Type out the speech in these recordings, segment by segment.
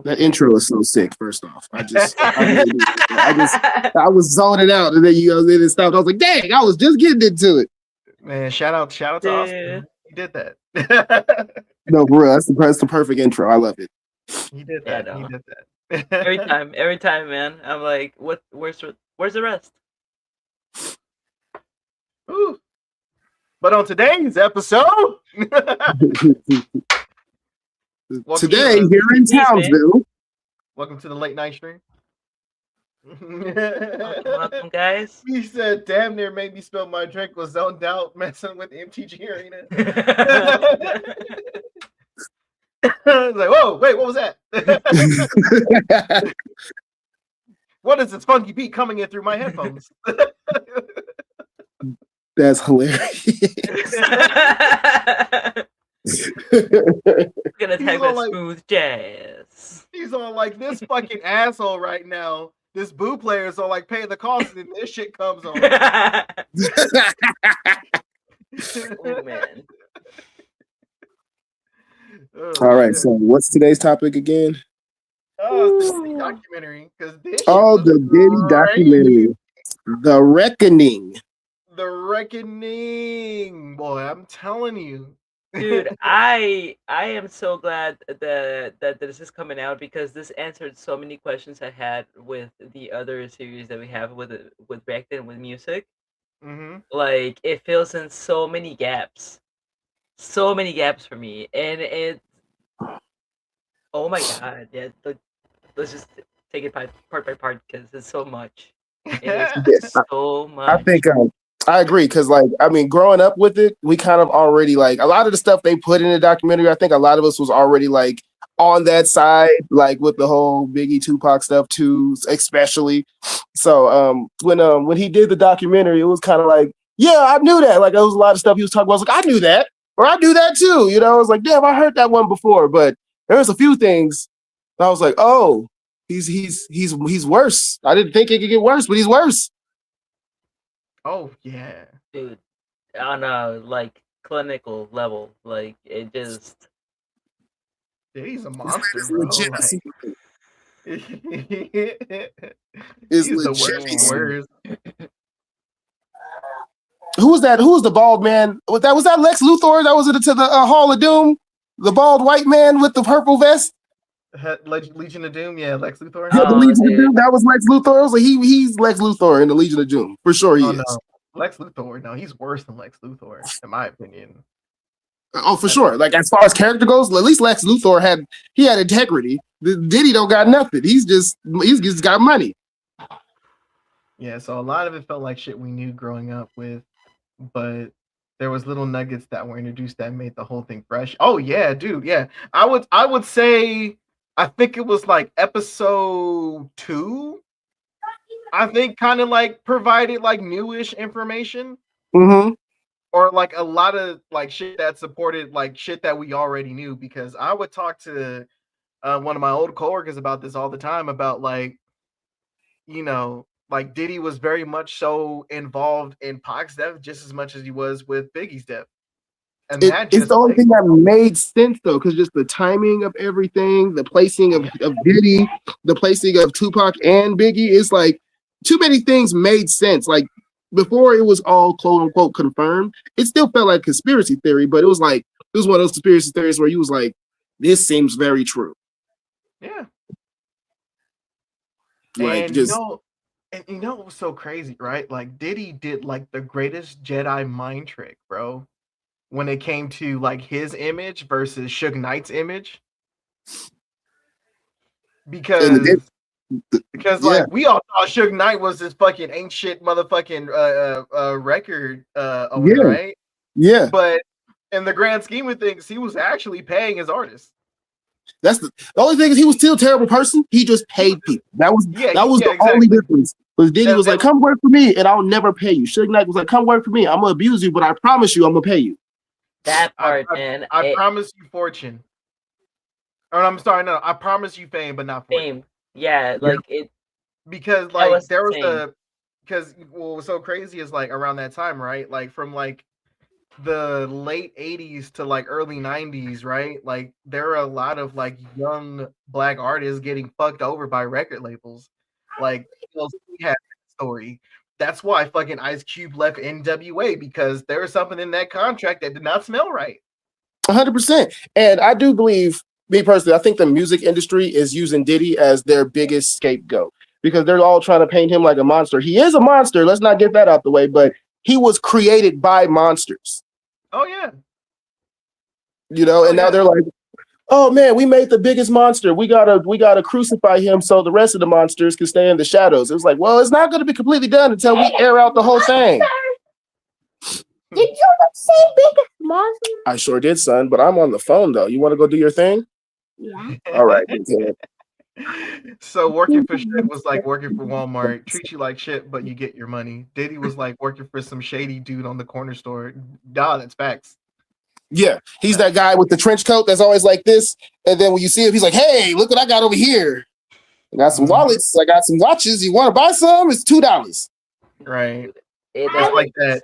That intro is so sick. First off, I was zoning out, and then then it stopped. I was like, dang, I was just getting into it. Man, shout out to Austin. He did that. No, for real, that's the perfect intro. I love it. He did that. He did that. every time, man. I'm like, where's the rest? Ooh. But on today's episode, today here in Townsville. Welcome to the late night stream. Welcome, guys. He said, "Damn near made me spill my drink. Was zoned out messing with MTG Arena." I was like, whoa, wait, what was that? What is this funky beat coming in through my headphones? That's hilarious. Gonna type that smooth jazz. He's on like this fucking asshole right now. This boo player is on like paying the cost, and this shit comes on. Oh man. All right, so what's today's topic again? Oh, the Diddy documentary. The Diddy documentary. The Reckoning. The Reckoning. Boy, I'm telling you. Dude, I am so glad that this is coming out, because this answered so many questions I had with the other series that we have with reacting with music. Mm-hmm. Like, it fills in so many gaps for me, and it. Oh my god! Yeah, let's just take it part by part, because it's so much. It's so much. I think I agree, because growing up with it, we kind of already like a lot of the stuff they put in the documentary. I think a lot of us was already like on that side, like with the whole Biggie Tupac stuff too, especially. So when he did the documentary, it was kind of like, yeah, I knew that. Like, there was a lot of stuff he was talking about. I was like, I knew that, or I knew that too. You know, I was like, damn, I heard that one before. But there was a few things I was like, oh, he's worse. I didn't think it could get worse, but he's worse. Oh yeah, dude, on a like clinical level, like it just. Dude, he's a monster, bro. He's the worst. Who was that? Who was the bald man? Was that Lex Luthor? That was it to the Hall of Doom. The bald white man with the purple vest. Legion of Doom, yeah, Lex Luthor. Yeah, the Legion of Doom. That was Lex Luthor. I was like, he's Lex Luthor in the Legion of Doom for sure. He is. No. Lex Luthor. No, he's worse than Lex Luthor, in my opinion. Oh, for sure. Like, as far as character goes, at least Lex Luthor had integrity. Diddy don't got nothing. He's just got money. Yeah, so a lot of it felt like shit we knew growing up with, but there was little nuggets that were introduced that made the whole thing fresh. Oh yeah, dude. Yeah, I would say, I think it was like episode 2. I think kind of like provided like newish information. Mm-hmm. Or like a lot of like shit that supported like shit that we already knew, because I would talk to one of my old coworkers about this all the time, about like, you know, like Diddy was very much so involved in Pac's death just as much as he was with Biggie's death. And it's the only thing that made sense though, because just the timing of everything, the placing of Diddy, the placing of Tupac and Biggie, it's like too many things made sense. Like, before it was all quote unquote confirmed, it still felt like conspiracy theory, but it was one of those conspiracy theories where you was like, this seems very true. Yeah. Like, and just you know what was so crazy, right? Like, Diddy did like the greatest Jedi mind trick, bro, when it came to like his image versus Suge Knight's image. Because like we all thought Suge Knight was this fucking ain't shit motherfucking record owner, right? Yeah. But in the grand scheme of things, he was actually paying his artists. That's the only thing is he was still a terrible person. He just paid people. That was the exactly. only difference. But Diddy was like, come work for me and I'll never pay you. Suge Knight was like, come work for me. I'm gonna abuse you, but I promise you I'm gonna pay you. That part, man. I promise you fortune. Or I'm sorry, no, I promise you fame, but not fortune. Fame. Yeah, like it, because like there was because what was so crazy is like around that time, right? Like from like the late 80s to like early 90s, right? Like there are a lot of like young black artists getting fucked over by record labels. Like TLC had that story. That's why fucking Ice Cube left NWA, because there was something in that contract that did not smell right. 100%. And I do believe, me personally, I think the music industry is using Diddy as their biggest scapegoat because they're all trying to paint him like a monster. He is a monster. Let's not get that out the way, but he was created by monsters, Oh yeah. and now they're like, oh man, we made the biggest monster. We gotta crucify him so the rest of the monsters can stay in the shadows. It was like, well, it's not gonna be completely done until we air out the whole thing. Did you say biggest monster? I sure did, son, but I'm on the phone though. You want to go do your thing? Yeah. All right. So working for shit was like working for Walmart. Treat you like shit, but you get your money. Diddy was like working for some shady dude on the corner store. Nah, that's facts. Yeah, he's that guy with the trench coat that's always like this, and then when you see him, he's like, "Hey, look what I got over here! I got some wallets. I got some watches. You want to buy some? It's $2." Right. It, It's like that.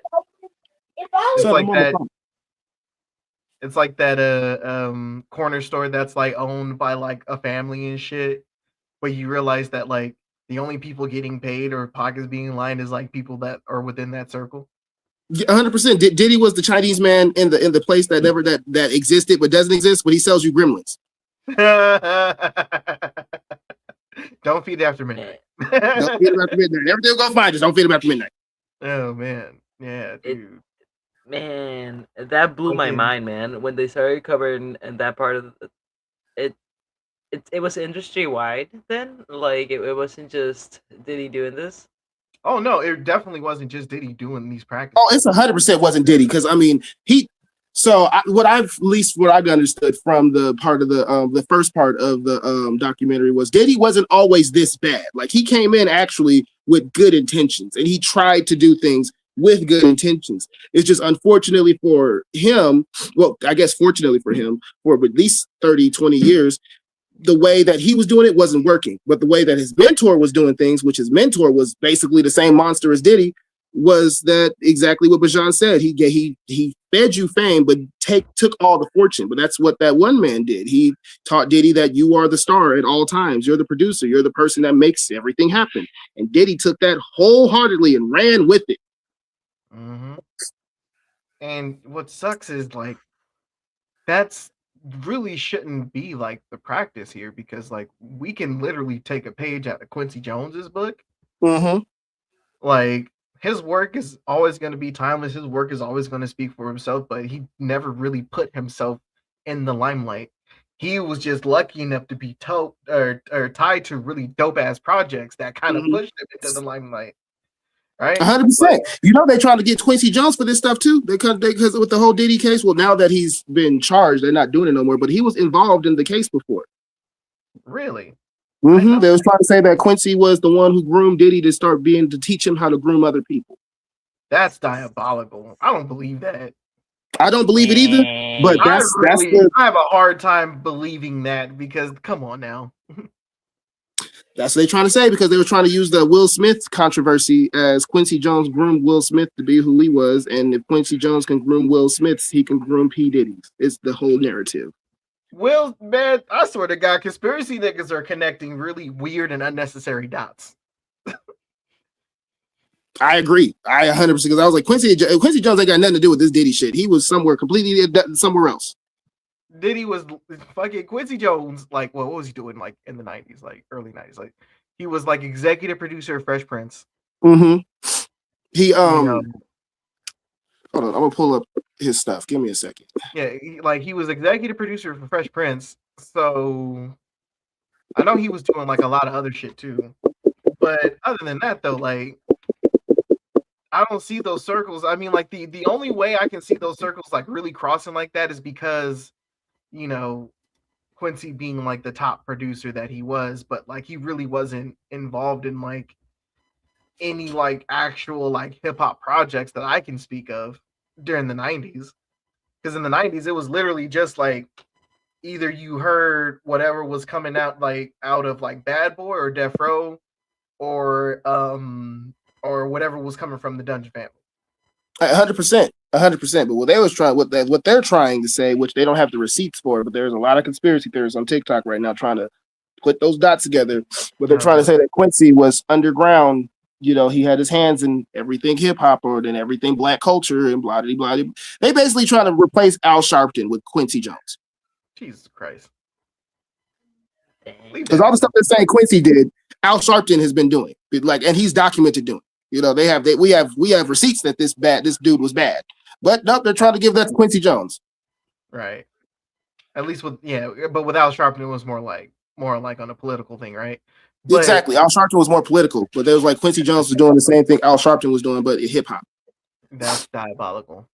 If I It's was like that. It's like that corner store that's like owned by like a family and shit, but you realize that like the only people getting paid or pockets being lined is like people that are within that circle. 100%. Diddy was the Chinese man in the place that never that existed but doesn't exist, but he sells you gremlins. Don't feed after midnight. Don't feed him after midnight. Everything will go fine. Just don't feed him after midnight. Oh man, yeah, dude. Man, that blew my mind, man. When they started covering and that part of it, it was industry wide. Then, like, it wasn't just Diddy doing this. Oh no, it definitely wasn't just Diddy doing these practices. Oh, it's 100% wasn't Diddy because I mean he. So what I've understood from the part of the first part of the documentary was Diddy wasn't always this bad. Like he came in actually with good intentions and he tried to do things with good intentions. It's just unfortunately for him, well, I guess fortunately for him, for at least 30, 20 years, the way that he was doing it wasn't working. But the way that his mentor was doing things, which his mentor was basically the same monster as Diddy, was that exactly what Bajan said. He fed you fame, but took all the fortune. But that's what that one man did. He taught Diddy that you are the star at all times. You're the producer. You're the person that makes everything happen. And Diddy took that wholeheartedly and ran with it. Mm-hmm. And what sucks is like that's really shouldn't be like the practice here, because like we can literally take a page out of Quincy Jones's book. Mm-hmm. Like his work is always going to be timeless. His work is always going to speak for himself, but he never really put himself in the limelight. He was just lucky enough to be tied to really dope ass projects that kind of pushed him into the limelight. Right, 100%. You know they're trying to get Quincy Jones for this stuff too. Because with the whole Diddy case. Well, now that he's been charged, they're not doing it no more. But he was involved in the case before. Really? Mm-hmm. They was trying to say that Quincy was the one who groomed Diddy to teach him how to groom other people. That's diabolical. I don't believe that. I don't believe it either. But I have a hard time believing that, because come on now. That's what they're trying to say, because they were trying to use the Will Smith controversy as Quincy Jones groomed Will Smith to be who he was. And if Quincy Jones can groom Will Smith, he can groom P. Diddy's. It's the whole narrative. Will, man, I swear to God, conspiracy niggas are connecting really weird and unnecessary dots. I agree. I 100%, because I was like, Quincy Jones ain't got nothing to do with this Diddy shit. He was somewhere completely somewhere else. Diddy was fucking Quincy Jones. Like, well, what was he doing? Like in the 90s, like early 90s. Like he was like executive producer of Fresh Prince. Mm-hmm. He hold on, I'm gonna pull up his stuff. Give me a second. Yeah, he was executive producer for Fresh Prince. So I know he was doing like a lot of other shit too. But other than that, though, like I don't see those circles. I mean, like the only way I can see those circles like really crossing like that is because, you know, Quincy being like the top producer that he was, but like he really wasn't involved in like any like actual like hip hop projects that I can speak of during the 90s. Because in the 90s, it was literally just like either you heard whatever was coming out like out of like Bad Boy or Death Row, or whatever was coming from the Dungeon Family. 100%. 100%. But what they're trying to say, which they don't have the receipts for, but there's a lot of conspiracy theorists on TikTok right now trying to put those dots together. But they're trying to say that Quincy was underground. You know, he had his hands in everything hip hop or in everything black culture and blah blah blah. They basically trying to replace Al Sharpton with Quincy Jones. Jesus Christ! Because all the stuff they're saying Quincy did, Al Sharpton has been doing. Like, and he's documented doing. You know, we have receipts that this dude was bad. But no, they're trying to give that to Quincy Jones. Right. At least but with Al Sharpton, it was more like on a political thing, right? But, exactly. Al Sharpton was more political, but there was like Quincy Jones was doing the same thing Al Sharpton was doing, but in hip hop. That's diabolical.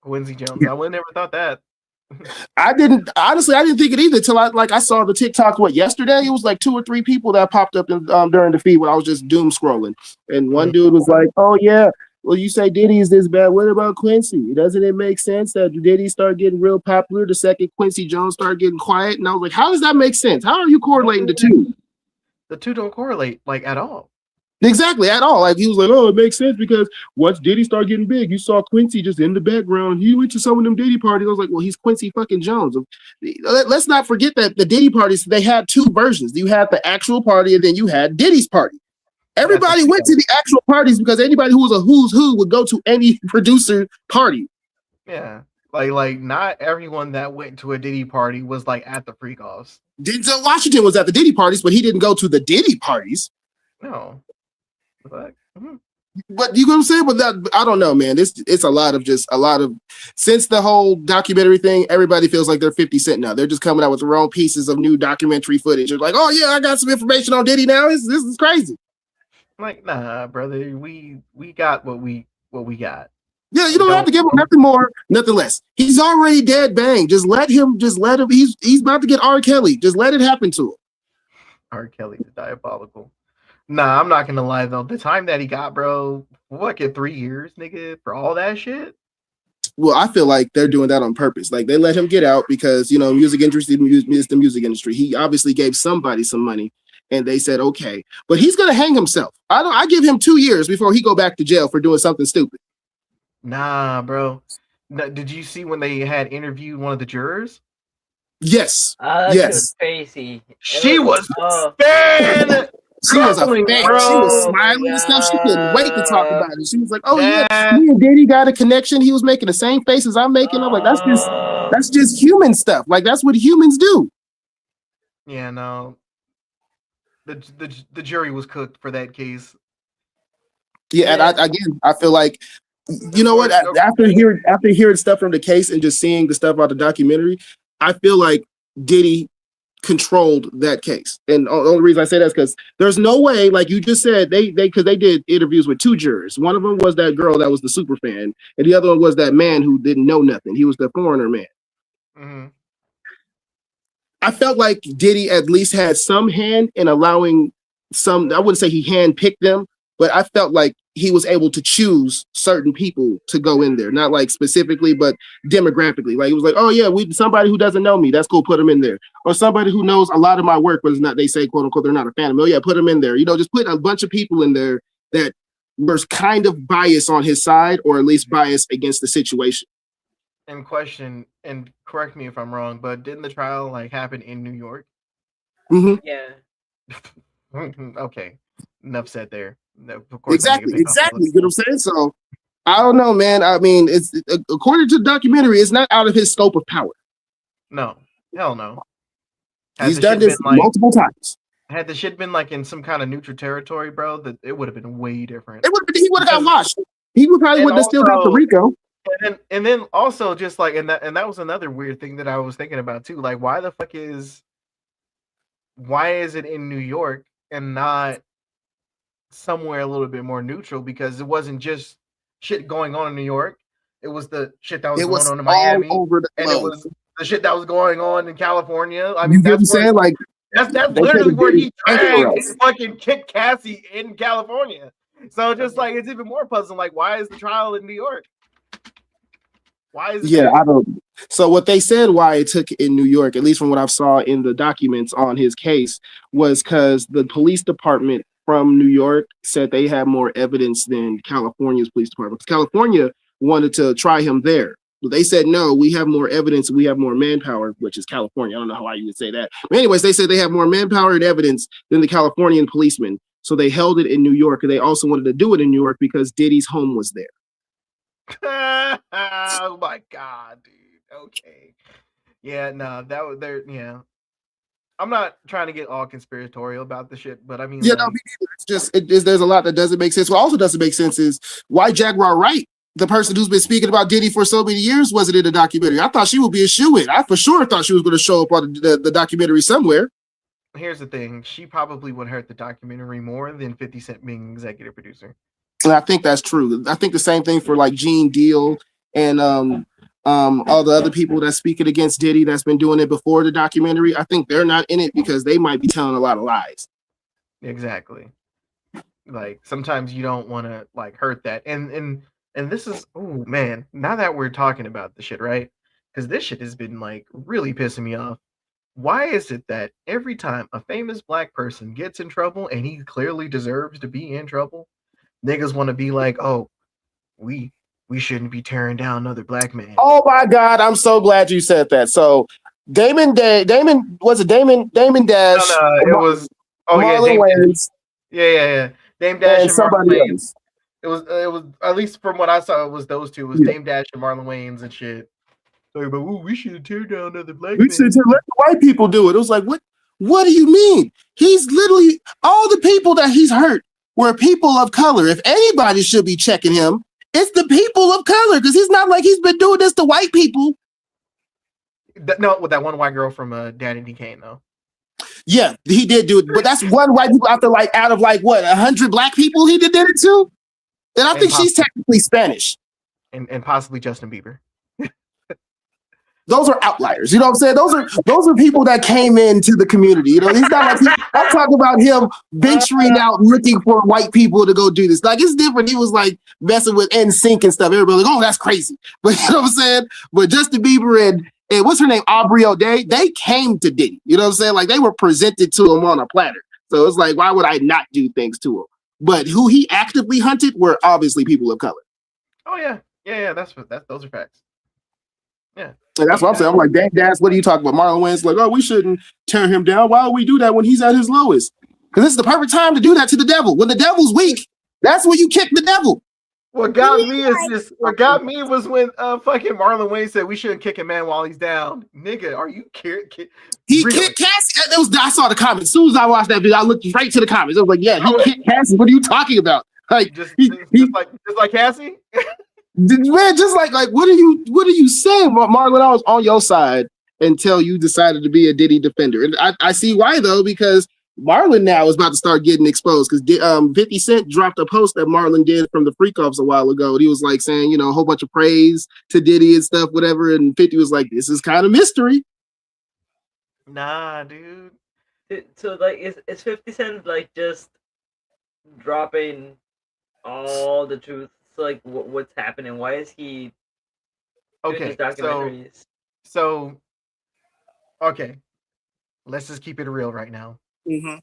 Quincy Jones. I would have never thought that. I didn't think it either till I saw the TikTok yesterday. It was like 2 or 3 people that popped up during the feed when I was just doom scrolling, and one dude was like, "Oh yeah, well you say Diddy is this bad. What about Quincy? Doesn't it make sense that Diddy started getting real popular the second Quincy Jones started getting quiet?" And I was like, "How does that make sense? How are you correlating the two? The two don't correlate like at all." Exactly, at all. Like he was like, "Oh, it makes sense because once Diddy started getting big, you saw Quincy just in the background. He went to some of them Diddy parties." I was like, "Well, he's Quincy fucking Jones." Let's not forget that the Diddy parties, they had 2 versions. You had the actual party, and then you had Diddy's party. Everybody went to the actual parties because anybody who was a who's who would go to any producer party. Yeah, like not everyone that went to a Diddy party was like at the freak offs. Denzel Washington was at the Diddy parties, but he didn't go to the Diddy parties. No. But you know what I'm saying? But that, I don't know, man. It's a lot of since the whole documentary thing, everybody feels like they're 50 Cent now. They're just coming out with their own pieces of new documentary footage. It's like, oh yeah, I got some information on Diddy now. This is crazy. Like, nah, brother. We got what we got. Yeah, you don't have to give him nothing more, nothing less. He's already dead bang. Just let him. He's about to get R. Kelly. Just let it happen to him. R. Kelly is diabolical. Nah, I'm not gonna lie though. The time that he got, bro, what, 3 years, nigga, for all that shit? Well, I feel like they're doing that on purpose. Like they let him get out because music industry is the music industry. He obviously gave somebody some money, and they said okay, but he's gonna hang himself. I give him 2 years before he go back to jail for doing something stupid. Nah, bro. Did you see when they had interviewed one of the jurors? Yes. Yes. Yes. Was crazy. She was She was a fan. She was smiling and stuff. She couldn't wait to talk about it. She was like, "Oh yeah, me and Diddy got a connection. He was making the same faces I'm making." I'm like, that's just human stuff. Like that's what humans do." Yeah, no. The jury was cooked for that case. Yeah, and I feel like, you know what? After hearing stuff from the case and just seeing the stuff about the documentary, I feel like Diddy controlled that case. And the only reason I say that is because there's no way, like you just said, they did interviews with 2 jurors. One of them was that girl that was the super fan, and the other one was that man who didn't know nothing. He was the foreigner man. Mm-hmm. I felt like Diddy at least had some hand in allowing some, I wouldn't say he handpicked them, but I felt like he was able to choose certain people to go in there, not like specifically, but demographically. Like he was like, oh yeah, somebody who doesn't know me, that's cool, put him in there. Or somebody who knows a lot of my work, but it's not, they say, quote unquote, they're not a fan of me. Oh yeah, put him in there. Just put a bunch of people in there that were kind of biased on his side, or at least biased against the situation. In question, and correct me if I'm wrong, but didn't the trial happen in New York? Mm-hmm. Yeah. Okay. Enough said there. Of course, exactly. You know what I'm saying? So I don't know, man. I mean, it's according to the documentary, it's not out of his scope of power. No, hell no. He's done this multiple times. Had the shit been in some kind of neutral territory, bro, that it would have been way different. He would have got washed. He probably would have still got the RICO. And then also just and that was another weird thing that I was thinking about too. Like, why is it in New York and not somewhere a little bit more neutral? Because it wasn't just shit going on in New York. It was the shit that was going on in Miami, all over and it was the shit that was going on in California. I mean, you get what I'm saying? Like that's literally where he dragged and fucking kicked Cassie in California. So just it's even more puzzling. Like, why is the trial in New York? Why is it? Yeah, I don't. So what they said why it took in New York, at least from what I saw in the documents on his case, was because the police department from New York said they had more evidence than California's police department. Because California wanted to try him there. But they said, no, we have more evidence, we have more manpower, which is California. I don't know how you would say that. But anyways, they said they have more manpower and evidence than the Californian policemen. So they held it in New York, and they also wanted to do it in New York because Diddy's home was there. Oh my god, dude. Okay. Yeah, no, that was there. Yeah. I'm not trying to get all conspiratorial about the shit, but I mean, Yeah, like, no, it's just there's a lot that doesn't make sense. What also doesn't make sense is why Jaguar Wright, the person who's been speaking about Diddy for so many years, wasn't in the documentary. I thought she would be a shoo-in. I for sure thought she was going to show up on the documentary somewhere. here's the thing: she probably would hurt the documentary more than 50 Cent being executive producer. And I think that's true. I think the same thing for like Gene Deal and all the other people that's speaking against Diddy that's been doing it before the documentary. I think they're not in it because they might be telling a lot of lies. Exactly. Like sometimes you don't want to like hurt that, and this is, oh man, now that we're talking about the shit, right? Because this shit has been like really pissing me off. Why is it that every time a famous black person gets in trouble and he clearly deserves to be in trouble, niggas want to be like, oh, we shouldn't be tearing down another black man. Oh my God, I'm so glad you said that. So Damon Dash. No, it was Marlon Wayans, yeah. Dame Dash and and Marlon somebody Wayans. else. It was at least from what I saw, it was those two. It was Dame Dash and Marlon Wayans and shit. Like, but ooh, we should tear down another black We man. should let the white people do it. It was like, what? What do you mean? He's literally all the people that he's hurt were people of color. If anybody should be checking him, it's the people of color because he's not like he's been doing this to white people. No, with that one white girl from Danny D. Kane, though. Yeah, he did do it, but that's one white people out of like what 100 black people he did it to, and I think she's technically Spanish, and possibly Justin Bieber. Those are outliers. You know what I'm saying? Those are people that came into the community. You know, he's not like I'm talking about him venturing out looking for white people to go do this. Like it's different. He was like messing with NSYNC and stuff. Everybody like, oh, that's crazy. But you know what I'm saying? But Justin Bieber and what's her name? Aubrey O'Day, they came to Diddy. You know what I'm saying? Like they were presented to him on a platter. So it's like, why would I not do things to him? But who he actively hunted were obviously people of color. Oh yeah. That's those are facts. Yeah. And that's what I'm saying. I'm like, Dang Dash, what are you talking about? Marlon Wayans like, oh, we shouldn't tear him down. Why would we do that when he's at his lowest? Because this is the perfect time to do that to the devil. When the devil's weak, that's when you kick the devil. What got me was when fucking Marlon Wayans said we shouldn't kick a man while he's down. Nigga, are you He kicked Cassie. I saw the comments. As soon as I watched that video, I looked right to the comments. I was like, yeah, he kicked Cassie. What are you talking about? Like just like Cassie? Man, just like what are you saying, Marlon? I was on your side until you decided to be a Diddy defender, and I see why though, because Marlon now is about to start getting exposed because 50 Cent dropped a post that Marlon did from the Freak Offs a while ago. And he was like saying, you know, a whole bunch of praise to Diddy and stuff, whatever. And 50 was like, this is kind of mystery. Nah, dude. So like, is 50 Cent like just dropping all the truth? So like, what's happening? Why is he doing these documentaries? So okay, let's just keep it real right now. Mm-hmm.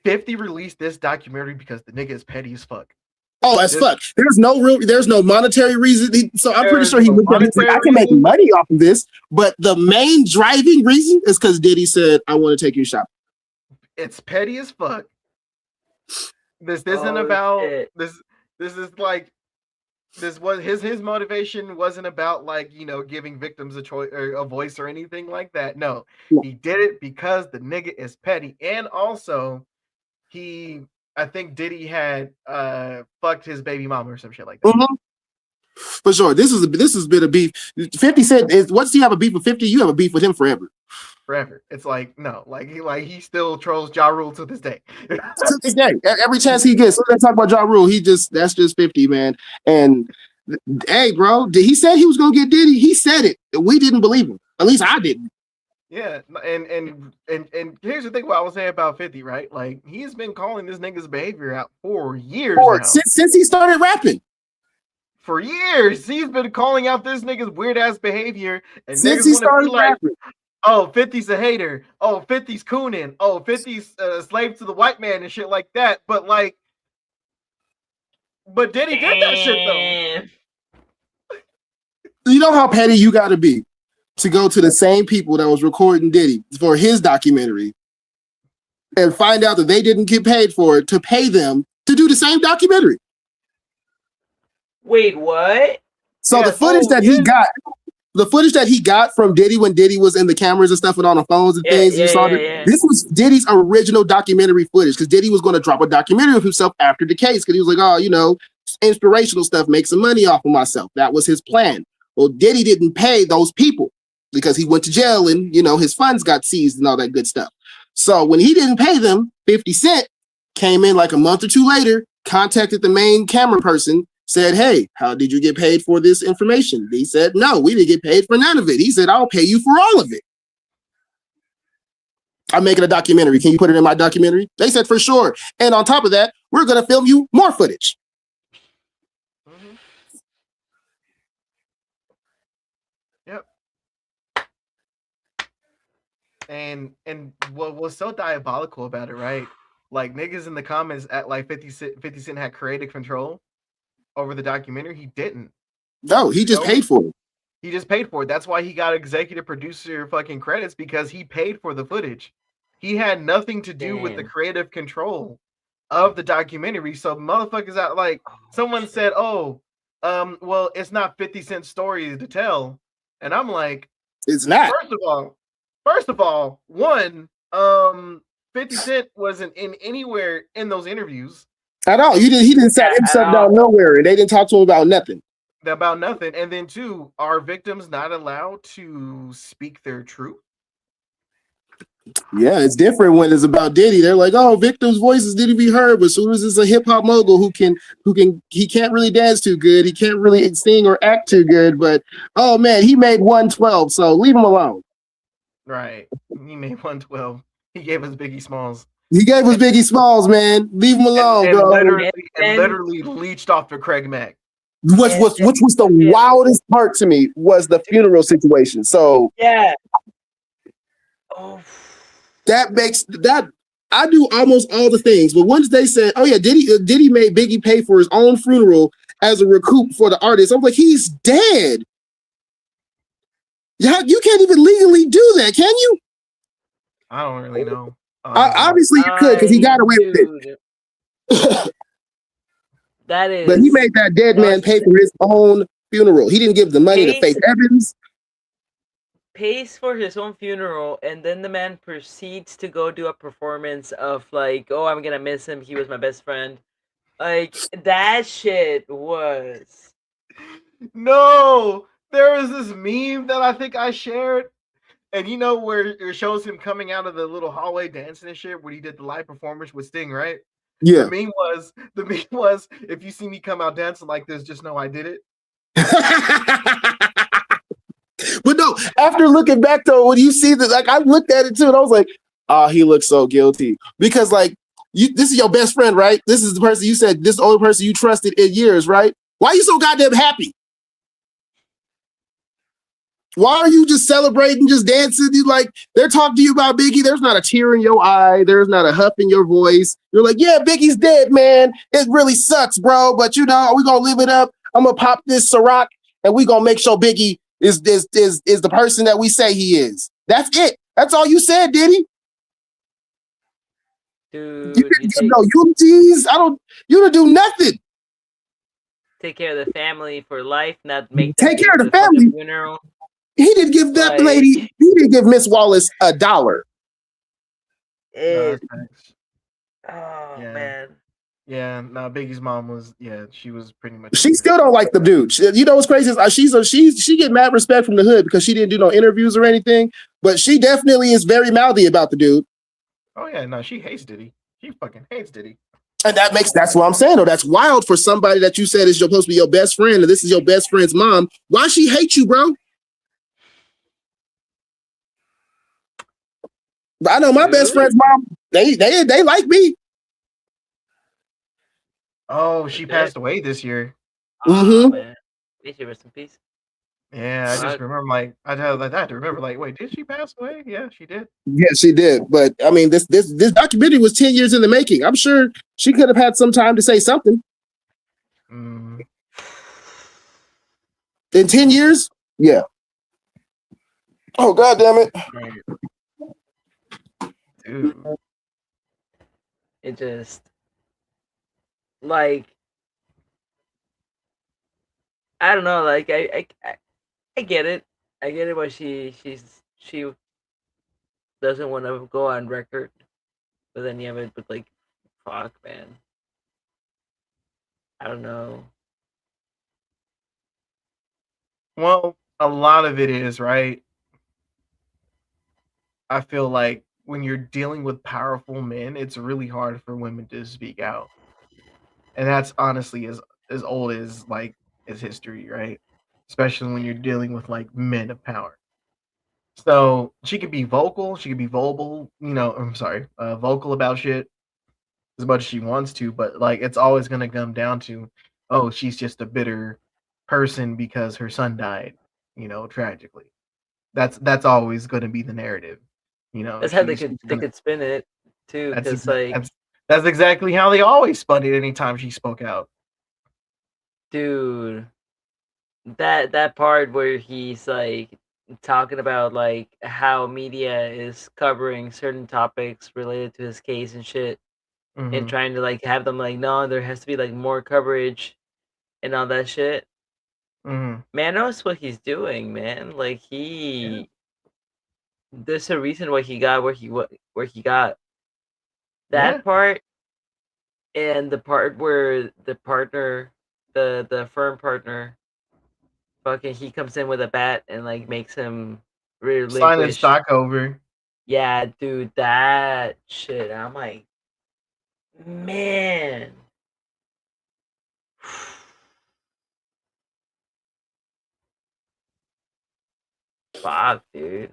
50 released this documentary because the nigga is petty as fuck. Oh, as fuck. There's no monetary reason. So I'm pretty sure he looked at it like, I can make money off of this. But the main driving reason is because Diddy said, I want to take you shopping. It's petty as fuck. This isn't about shit. this. This is like this was his motivation wasn't about like, you know, giving victims a choice or a voice or anything like that. No, he did it because the nigga is petty, and also I think Diddy had fucked his baby mama or some shit like that. Mm-hmm. For sure, this has been a beef. 50 Cent is once you have a beef with 50, you have a beef with him forever. Forever. It's like no, like he still trolls Ja Rule to this day. To this day, every chance he gets, let's talk about Ja Rule. That's just 50, man. And hey, bro, he said he was gonna get Diddy. He said it. We didn't believe him. At least I didn't. Yeah, and here's the thing. What I was saying about 50, right? Like he's been calling this nigga's behavior out for years now. Since he started rapping. For years, he's been calling out this nigga's weird ass behavior, and since niggas he started like, rapping. oh, 50's a hater. Oh, 50's cooning. Oh, 50's a slave to the white man and shit like that. But like, but Diddy did that shit though. Damn. You know how petty you got to be to go to the same people that was recording Diddy for his documentary and find out that they didn't get paid for it to pay them to do the same documentary. Wait, what? So Yeah, the footage that he got, the footage that he got from Diddy when Diddy was in the cameras and stuff and on the phones and things, you saw this was Diddy's original documentary footage because Diddy was going to drop a documentary of himself after the case because he was like, oh, you know, inspirational stuff, make some money off of myself. That was his plan. Well, Diddy didn't pay those people because he went to jail and, you know, his funds got seized and all that good stuff. So when he didn't pay them, 50 Cent came in like a month or two later, contacted the main camera person, said, hey, how did you get paid for this information? He said, no, we didn't get paid for none of it. He said, I'll pay you for all of it. I'm making a documentary. Can you put it in my documentary? They said, for sure. And on top of that, we're going to film you more footage. Mm-hmm. Yep. And what was so diabolical about it, right? Like niggas in the comments at like 50 Cent had creative control over the documentary. He didn't. No, he just paid for it. He just paid for it. That's why he got executive producer fucking credits because he paid for the footage. He had nothing to do with the creative control of the documentary. So motherfuckers out like someone said, oh, well, it's not 50 Cent's story to tell. And I'm like, it's not. First of all, one, 50 Cent wasn't in anywhere in those interviews. At all. He didn't set himself down nowhere, and they didn't talk to him about nothing. About nothing. And then two, are victims not allowed to speak their truth? Yeah, it's different when it's about Diddy. They're like, oh, victims' voices didn't be heard, but as soon as it's a hip hop mogul he can't really dance too good, he can't really sing or act too good, but oh man, he made 112, so leave him alone. Right. He made 112. He gave us Biggie Smalls. He gave us Biggie Smalls, man. Leave him alone, bro. Literally leached off to Craig Mack. Which was the wildest part to me was the funeral situation. So yeah. Oh. That makes that I do almost all the things, but once they said, "Oh yeah, Diddy made Biggie pay for his own funeral as a recoup for the artist," I'm like, he's dead. You can't even legally do that, can you? I don't really know. Obviously, you could because he got away with it. That is. But he made that dead man pay for his own funeral. He didn't give the money to Faith Evans. Pays for his own funeral, and then the man proceeds to go do a performance of like, oh, I'm gonna miss him. He was my best friend. Like that shit was. No, there is this meme that I think I shared, and you know where it shows him coming out of the little hallway dancing and shit, where he did the live performance with Sting, right? Yeah. The meme was, if you see me come out dancing like this, just know I did it. But no, after looking back though, when you see that, like I looked at it too, and I was like, "Oh, he looks so guilty." Because like, this is your best friend, right? This is the person you said, this is the only person you trusted in years, right? Why are you so goddamn happy? Why are you just celebrating, just dancing? You like they're talking to you about Biggie. There's not a tear in your eye. There's not a huff in your voice. You're like, yeah, Biggie's dead, man. It really sucks, bro. But you know, we're gonna live it up. I'm gonna pop this Ciroc, and we're gonna make sure Biggie is the person that we say he is. That's it. That's all you said, Diddy. Dude, you didn't give no eulogies. You didn't do nothing. Take care of the family for life, not make take care of the family. Funeral. He didn't give that lady. He didn't give Miss Wallace $1. Oh yeah. Man. Yeah, no, Biggie's mom was, she was pretty much. She still don't like the dude. You know what's crazy is she get mad respect from the hood because she didn't do no interviews or anything, but she definitely is very mouthy about the dude. Oh yeah, no, she hates Diddy. She fucking hates Diddy. And that's what I'm saying though. That's wild for somebody that you said is supposed to be your best friend, and this is your best friend's mom. Why she hate you, bro? But I know my best friend's mom. They like me. Oh, she passed away this year. Mm-hmm. Man. Rest in peace. Yeah, I just remember like I had to remember like, wait, did she pass away? Yeah, she did. Yeah, she did. But I mean, this documentary was 10 years in the making. I'm sure she could have had some time to say something. Mm. In 10 years? Yeah. Oh, God damn it. Dude. It just like I don't know, like I get it. I get it why she doesn't want to go on record, but then you have it with like fuck man. I don't know. Well, a lot of it is, right? I feel like when you're dealing with powerful men, it's really hard for women to speak out. And that's honestly as old as like as history, right? Especially when you're dealing with like men of power. So she could be vocal, she could be vocal, vocal about shit as much as she wants to, but like it's always gonna come down to, oh, she's just a bitter person because her son died, tragically. That's always gonna be the narrative. That's how She's they gonna could spin it too, that's because exa- like, that's exactly how they always spun it anytime she spoke out. dude, that part where he's like talking about like how media is covering certain topics related to his case and shit, and Mm-hmm. trying to like have them like, no, there has to be like more coverage and all that shit. Mm-hmm. Man knows what he's doing, man. Like there's a reason why he got where he got. Yeah. That part and the part where the partner, the firm partner, fucking he comes in with a bat and like makes him Signing relinquish. stock over. Yeah, dude, that shit. I'm like, man. Fuck, dude.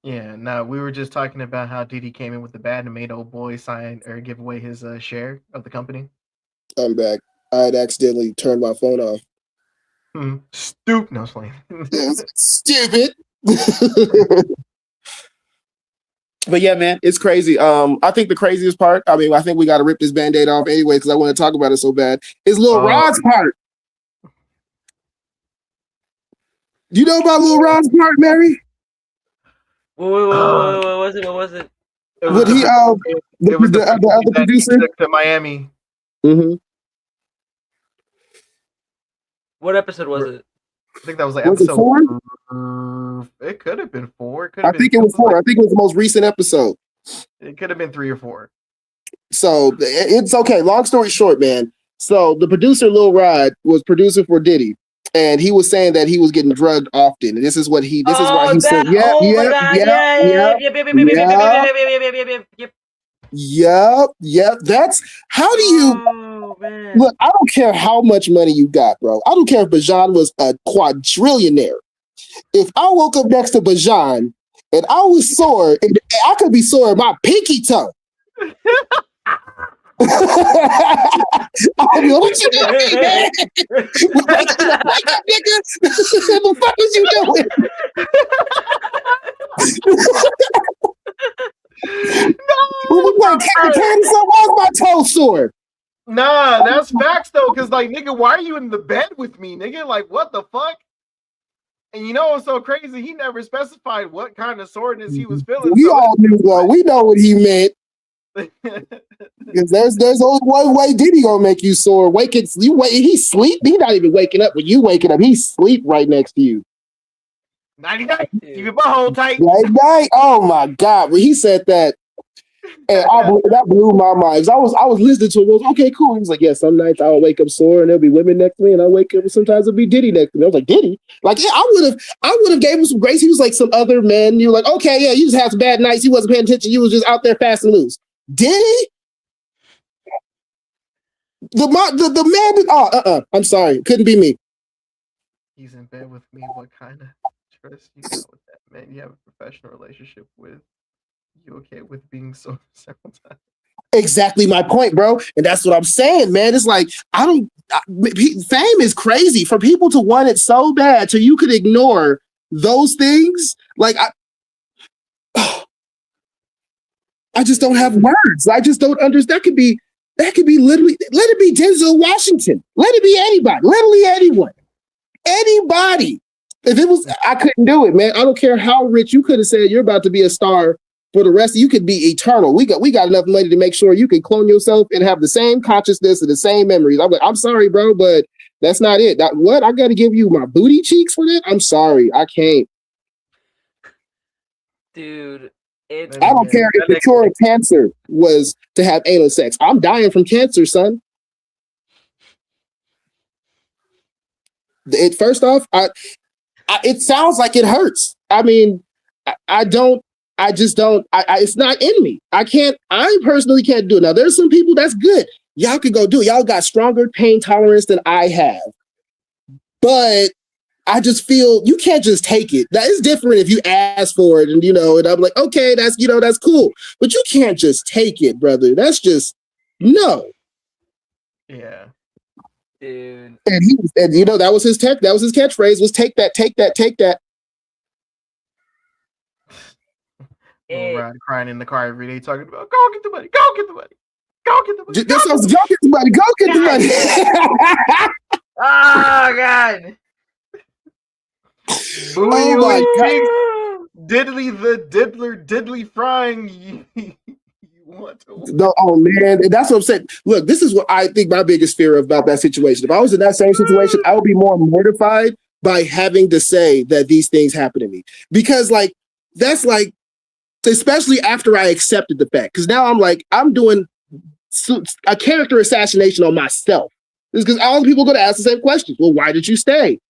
Yeah, no, we were just talking about how Diddy came in with the bat and made old boy sign or give away his share of the company. I'm back. I had accidentally turned my phone off. Stoop. No, playing. Stupid. But yeah, man, it's crazy. I think the craziest part, I mean, I think we got to rip this Band-Aid off anyway because I want to talk about it so bad, is Lil Rod's part. Do you know about Lil Rod's part, Mary? What was it? What was it? Would he, it was the other producer to Miami. Mm-hmm. What episode was it? I think that was like Was episode it 4? It could have been 4. I think it was 4. I think it was the most recent episode. It could have been 3 or 4. So it's okay. Long story short, man. So the producer Lil Rod was producer for Diddy, and he was saying that he was getting drugged often. And this is why he said, yep. That's how do you look? I don't care how much money you got, bro. I don't care if Bajan was a quadrillionaire. If I woke up next to Bajan and I was sore, and I could be sore in my pinky toe. I'll be like, what you doing, man? Wake up, nigga. What the fuck was you doing? Why is my toe sore? Nah, that's facts though, because like, nigga, why are you in the bed with me, nigga? Like, what the fuck? And you know what's so crazy? He never specified what kind of soreness he was feeling. We all knew, well, we know what he meant. Because there's only one way Diddy gonna make you sore. He sleep. He not even waking up when you waking up. He sleep right next to you. 99. Keep your butthole tight. Night. Oh my God. When he said that, and that blew my mind. I was listening to it. I was okay, cool. He was like, yeah, some nights I'll wake up sore and there'll be women next to me, and I wake up. Sometimes it'll be Diddy next to me. I was like, Diddy? Like, yeah, I would have gave him some grace. He was like some other men. You were like, okay, yeah, you just had some bad nights. You wasn't paying attention. You was just out there fast and loose. Diddy? The man. I'm sorry, couldn't be me. He's in bed with me. What kind of trust you got with that man? You have a professional relationship with. You okay with being so several times? Exactly my point, bro. And that's what I'm saying, man. It's like, I don't fame is crazy for people to want it so bad, so you could ignore those things. Like I just don't have words. I just don't understand. That could be literally. Let it be Denzel Washington. Let it be anybody. Literally anyone. Anybody. If it was, I couldn't do it, man. I don't care how rich you could have said you're about to be a star for the rest. You could be eternal. We got enough money to make sure you can clone yourself and have the same consciousness and the same memories. I'm like, I'm sorry, bro, but that's not it. What? I got to give you my booty cheeks for that? I'm sorry, I can't. Dude, I don't care if the cure of cancer was to have anal sex. I'm dying from cancer, son. First off, it sounds like it hurts. I mean, it's not in me. I personally can't do it. Now, there's some people that's good. Y'all could go do it. Y'all got stronger pain tolerance than I have. But I just feel you can't just take it. That is different if you ask for it and, and I'm like, okay, that's cool. But you can't just take it, brother. That's just, no. Yeah. Dude. And that was his catchphrase was take that, take that, take that. Ryan crying in the car every day talking about, go get the money, go get the money, go get the money. Go get the money, go get the money. Oh, God. Oh my God. Diddly the diddly frying. You want to? No, oh man, that's what I'm saying. Look, this is what I think my biggest fear about that situation. If I was in that same situation, I would be more mortified by having to say that these things happen to me. Because that's especially after I accepted the fact. Because now I'm doing a character assassination on myself. It's because all the people are going to ask the same questions. Well, why did you stay?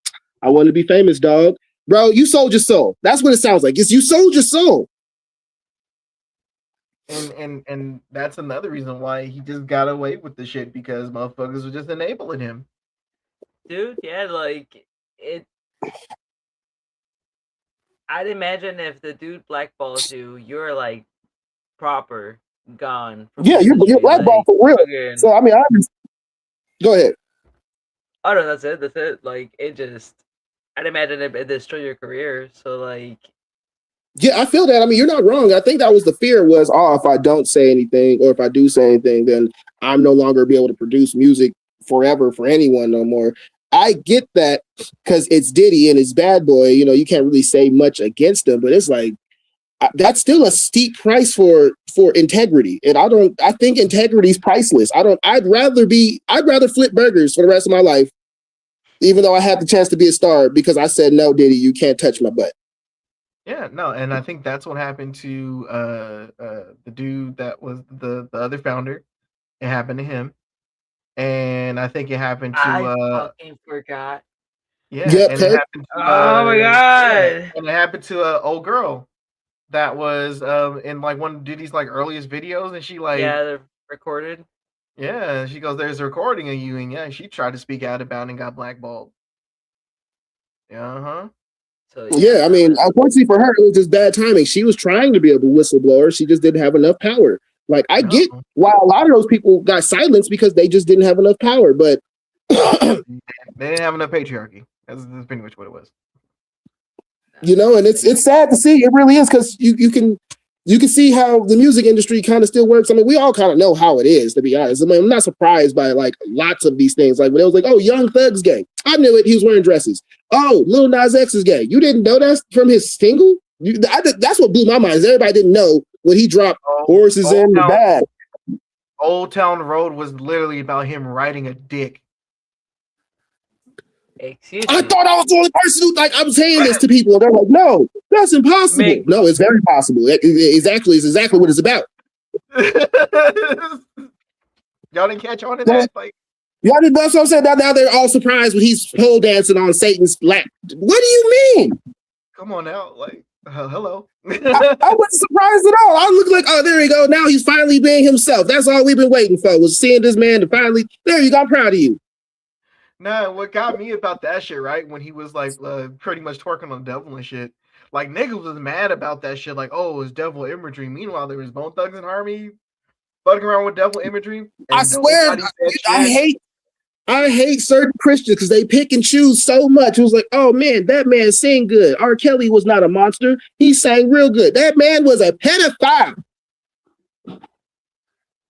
I want to be famous, dog. Bro, you sold your soul. That's what it sounds like. You sold your soul. And that's another reason why he just got away with the shit, because motherfuckers were just enabling him. Dude, yeah, I'd imagine if the dude blackballs you, you're proper gone. Yeah, you're blackballed for real. So I mean, go ahead. Oh no, that's it. I'd imagine it destroy your career. So yeah, I feel that. I mean, you're not wrong. I think that was the fear was, if I don't say anything or if I do say anything, then I'm no longer be able to produce music forever for anyone no more. I get that because it's Diddy and it's Bad Boy. You can't really say much against him, but it's that's still a steep price for integrity. And I think integrity is priceless. I'd rather flip burgers for the rest of my life, even though I had the chance to be a star, because I said, no, Diddy, you can't touch my butt. Yeah, no, and I think that's what happened to the dude that was the other founder. It happened to him, and I think it happened to. I fucking forgot. Yeah, yep, and it happened to. Oh my God! And it happened to an old girl that was in one of Diddy's earliest videos, and she they're recorded. Yeah, she goes, "There's a recording of you," and yeah, she tried to speak out about it and got blackballed. Yeah, So, yeah, I mean, unfortunately for her, it was just bad timing. She was trying to be a whistleblower. She just didn't have enough power. I get why a lot of those people got silenced because they just didn't have enough power. But they didn't have enough patriarchy. That's pretty much what it was. And it's sad to see. It really is, because you can see how the music industry kind of still works. I mean, we all kind of know how it is, to be honest. I mean, I'm not surprised by lots of these things. When it was oh, Young Thug's gay. I knew it. He was wearing dresses. Oh, Lil Nas X is gay. You didn't know that from his single? That's what blew my mind. Is everybody didn't know when he dropped Horses in the Bag. Old Town Road was literally about him riding a dick. Excuse I me. thought I was the only person who I'm saying this to people. And they're like, no, that's impossible. No, it's very possible. It's exactly what it's about. Y'all didn't catch on to that? Y'all didn't. That's what I'm saying. Now they're all surprised when he's pole dancing on Satan's lap. What do you mean? Come on now, hello. I wasn't surprised at all. I looked like, oh, there you go. Now he's finally being himself. That's all we've been waiting for, was seeing this man to finally. There you go. I'm proud of you. Nah, what got me about that shit, right? When he was pretty much twerking on the devil and shit. Niggas was mad about that shit. Oh, it's devil imagery. Meanwhile, there was Bone Thugs and Harmony fucking around with devil imagery. I swear, I hate I hate certain Christians because they pick and choose so much. It was like, oh man, that man sang good. R. Kelly was not a monster. He sang real good. That man was a pedophile.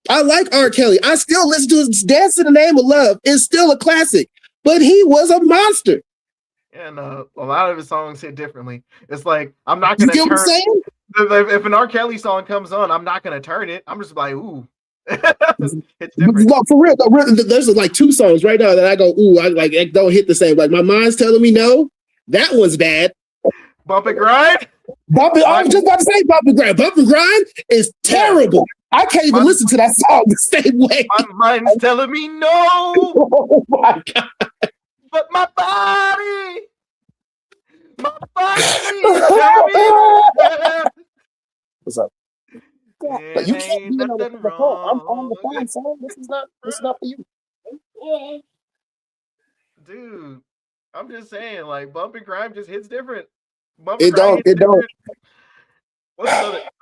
I like R. Kelly. I still listen to his Dance in the Name of Love. It's still a classic, but he was a monster. And a lot of his songs hit differently. It's like I'm not You gonna get what I'm turn. saying? If an R. Kelly song comes on, I'm not gonna turn it. I'm just like, ooh, it's different. No, for real, there's like two songs right now that I go, ooh, I like it don't hit the same. Like my mind's telling me no, that one's bad. Bump and grind. I was just about to say Bump and Grind. Bump and Grind is terrible. I can't even listen to that song the same way. My mind's telling me no. Oh my God. But my body is telling me. What's up? But you can't Ain't be on nothing the phone. I'm on wrong. the phone, son. This is not for you. Dude, I'm just saying, like Bump and Grind just hits different. It don't. What's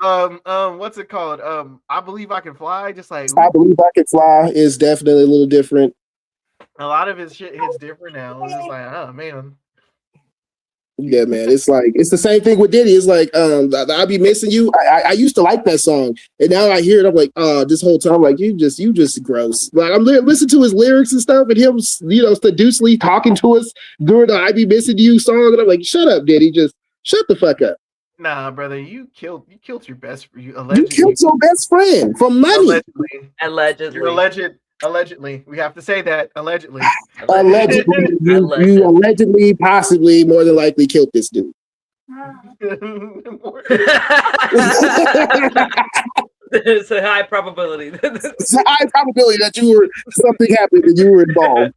another? What's it called? I Believe I Can Fly. Just like I Believe I Can Fly is definitely a little different. a lot of his shit hits different now. It's just like, oh man. Yeah, man. It's like it's the same thing with Diddy. It's like I Be Missing You. I used to like that song, and now I hear it. I'm like, this whole time, like you just gross. Like I'm listening to his lyrics and stuff, and him, seduciously talking to us during the I Be Missing You song, and I'm like, shut up, Diddy. Just shut the fuck up. Nah, brother, you killed your best friend. You killed your best friend for money. Allegedly. We have to say that. Allegedly. You allegedly, possibly, more than likely killed this dude. There's a high probability. It's a high probability that something happened and you were involved.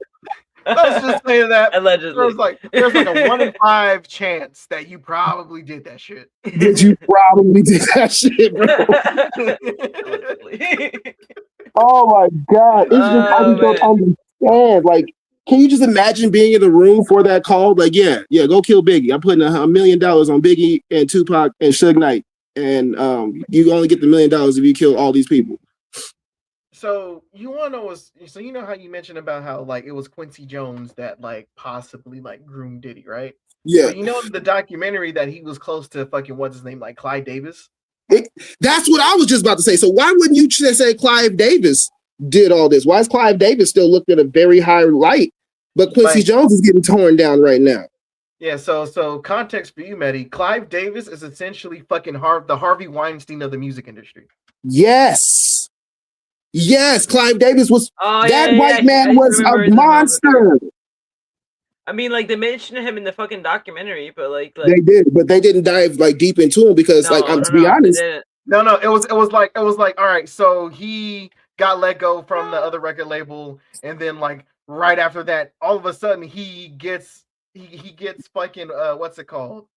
Let's just say that allegedly. There's like a 1 in 5 chance that you probably did that shit. That you probably did that shit, bro. Oh my God. It's just I just don't understand. Like, can you just imagine being in the room for that call? Like, yeah, go kill Biggie. I'm putting $1 million on Biggie and Tupac and Suge Knight. And you only get the $1 million if you kill all these people. So you want to know you know how you mentioned about how like it was Quincy Jones that like possibly like groomed Diddy, right? Yeah. So you know the documentary that he was close to fucking what's his name, like Clyde Davis? That's what I was just about to say. So why wouldn't you say Clive Davis did all this? Why is Clive Davis still looked at a very high light, but Quincy Jones is getting torn down right now? Yeah, so context for you, Mehdi. Clive Davis is essentially fucking the Harvey Weinstein of the music industry. Yes, Clive Davis was white man was a monster. I mean, like they mentioned him in the fucking documentary, but like they did, but they didn't dive like deep into him because, to be honest, it was like all right. So he got let go from the other record label, and then like right after that, all of a sudden he gets fucking what's it called?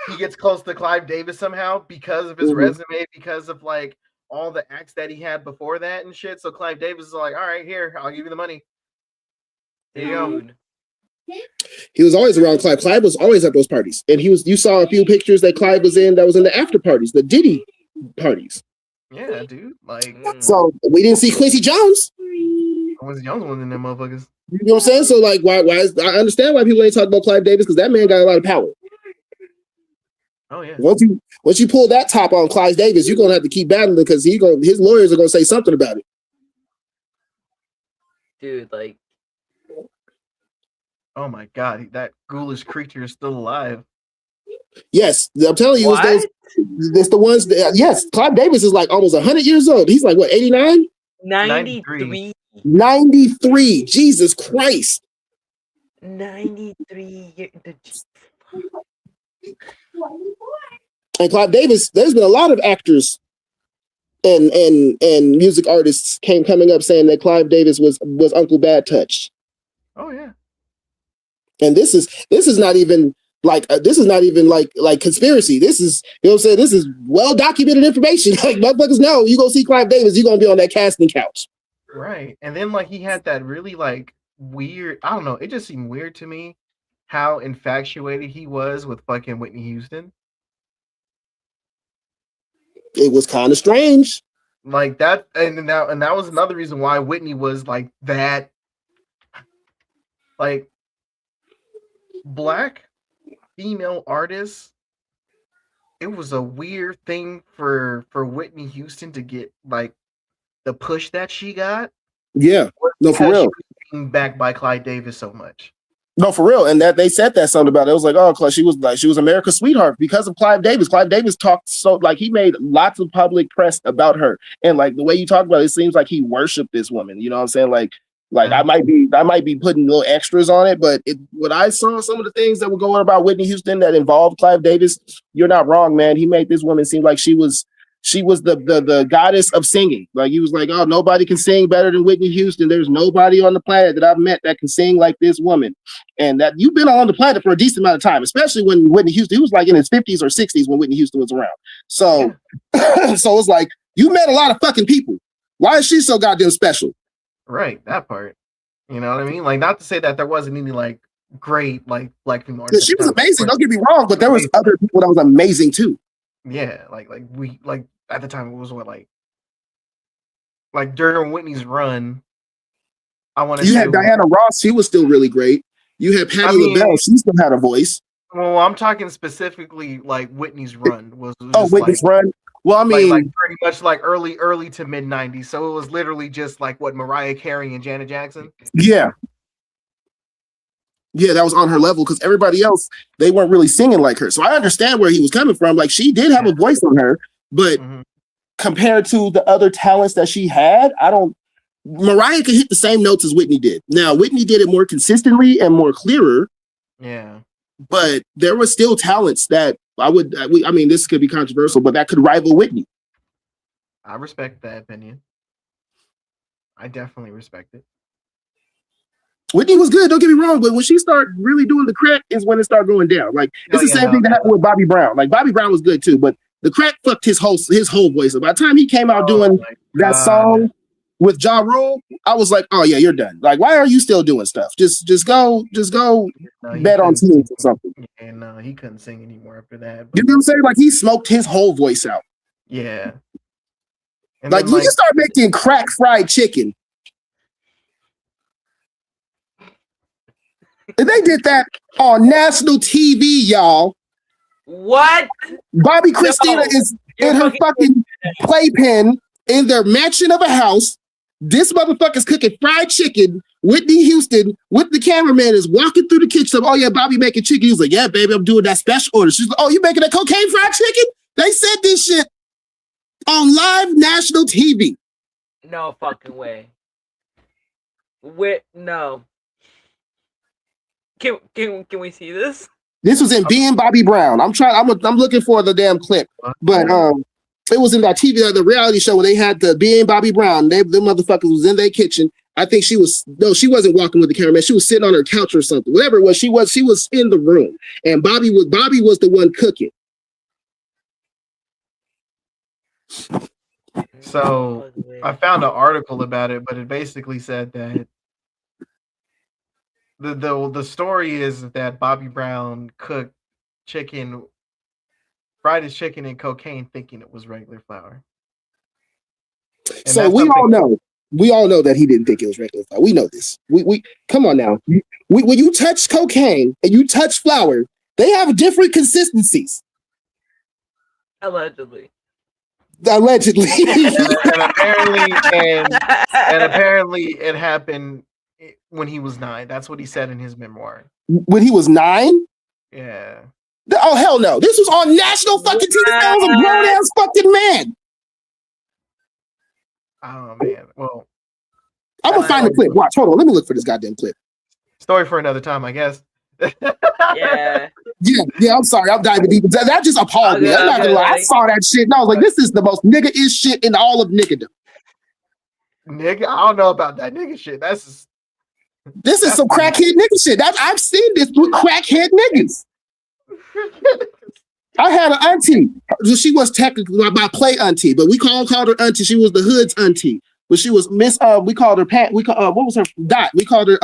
He gets close to Clive Davis somehow because of his resume, because of like all the acts that he had before that and shit. So Clive Davis is like, all right, here, I'll give you the money. There you go. He was always around Clive. Clive was always at those parties. And you saw a few pictures that Clive was in the after parties, the Diddy parties. Yeah, dude. Like so we didn't see Quincy Jones. Quincy Jones was in them motherfuckers. You know what I'm saying? So like why I understand why people ain't talking about Clive Davis, because that man got a lot of power. Oh yeah. Once you pull that top on Clive Davis, you're gonna have to keep battling because his lawyers are gonna say something about it. Dude, like, oh my God, that ghoulish creature is still alive. Yes, I'm telling you, it's the ones that, yes, Clive Davis is like almost 100 years old. He's like, what, 89? 93. 93. Jesus Christ. 93 years. And Clive Davis, there's been a lot of actors and music artists coming up saying that Clive Davis was Uncle Bad Touch. Oh yeah. And this is not even like conspiracy. This is, you know what I'm saying? This is well documented information. Like motherfuckers know you go see Clive Davis, you're gonna be on that casting couch. Right. And then like he had that really like weird, I don't know, it just seemed weird to me how infatuated he was with fucking Whitney Houston. It was kind of strange. Like that, and that was another reason why Whitney was like that. Like black female artists, it was a weird thing for Whitney Houston to get like the push that she got. Yeah, no, for Because she real. was being backed by Clyde Davis so much. No, for real. And that they said that something about it. It was like, oh, she was America's sweetheart because of Clive Davis. Clive Davis talked so like he made lots of public press about her. And like the way you talk about it, it seems like he worshiped this woman. You know what I'm saying? Like Yeah. I might be putting little extras on it, but what I saw some of the things that were going about Whitney Houston that involved Clive Davis, you're not wrong, man. He made this woman seem like she was the goddess of singing. Like he was like, oh, nobody can sing better than Whitney Houston. There's nobody on the planet that I've met that can sing like this woman. And that you've been on the planet for a decent amount of time, especially when Whitney Houston, he was like in his 50s or 60s when Whitney Houston was around. So, so it's like, you met a lot of fucking people. Why is she so goddamn special? Right, that part. You know what I mean? Like, not to say that there wasn't any like great like black female Yeah, artists. she was amazing. Don't get me wrong, but there was other people that was amazing too. Yeah, like we like at the time it was what like during Whitney's run. I want to. You had Diana Ross. She was still really great. You had Patti LaBelle. She still had a voice. Well, I'm talking specifically like Whitney's run was Whitney's run. Well, I mean, like pretty much like early to mid '90s. So it was literally just like what Mariah Carey and Janet Jackson. Yeah, that was on her level because everybody else they weren't really singing like her. So I understand where he was coming from. Like she did have a voice on her, but compared to the other talents that she had, Mariah could hit the same notes as Whitney did. Now Whitney did it more consistently and more clearer. Yeah. But there were still talents that I mean, this could be controversial, but that could rival Whitney. I respect that opinion. I definitely respect it. Whitney was good, don't get me wrong, but when she started really doing the crack is when it started going down. Like it's the same thing that happened with Bobby Brown. Like Bobby Brown was good too, but the crack fucked his whole voice. By the time he came out doing that song with Ja Rule, I was like, oh yeah, you're done. Like, why are you still doing stuff? Just go bet on teams or something. And he couldn't sing anymore after that. You know what I'm saying? Like he smoked his whole voice out. Yeah. And like you just start making crack fried chicken. And they did that on national TV, y'all. What? Bobby Christina is in her fucking playpen in their mansion of a house. This motherfucker's cooking fried chicken. Whitney Houston with the cameraman is walking through the kitchen. Oh yeah, Bobby making chicken. He's like, yeah, baby, I'm doing that special order. She's like, oh, you making that cocaine fried chicken? They said this shit on live national TV. No fucking way. No. Can we see this? This was in Being Bobby Brown. I'm looking for the damn clip, but it was in that TV, the reality show where they had the Being Bobby Brown. The motherfuckers was in their kitchen. I think she wasn't walking with the cameraman. She was sitting on her couch or something. Whatever it was, she was in the room, and Bobby was the one cooking. So I found an article about it, but it basically said that the story is that Bobby Brown cooked fried his chicken in cocaine, thinking it was regular flour. And so we all know that he didn't think it was regular flour. We know this. We come on now. When you touch cocaine and you touch flour, they have different consistencies. Allegedly. and apparently it happened when he was 9. That's what he said in his memoir. When he was 9? Yeah. Oh hell no! This was on national fucking TV. That was a grown ass fucking man. Oh man. Well, I'm gonna find the clip. Watch. Hold on. Let me look for this goddamn clip. Story for another time, I guess. Yeah. Yeah. I'm sorry. I'm diving deep. That just appalled me. I'm not gonna lie. I saw that shit and I was like, this is the most nigga-ish shit in all of niggerdom. Nigga, I don't know about that nigga shit. This is some crackhead nigga shit. I've seen this with crackhead niggas. I had an auntie. She was technically my play auntie, but we called her auntie. She was the hood's auntie, but she was Miss. We called her what was her Dot? We called her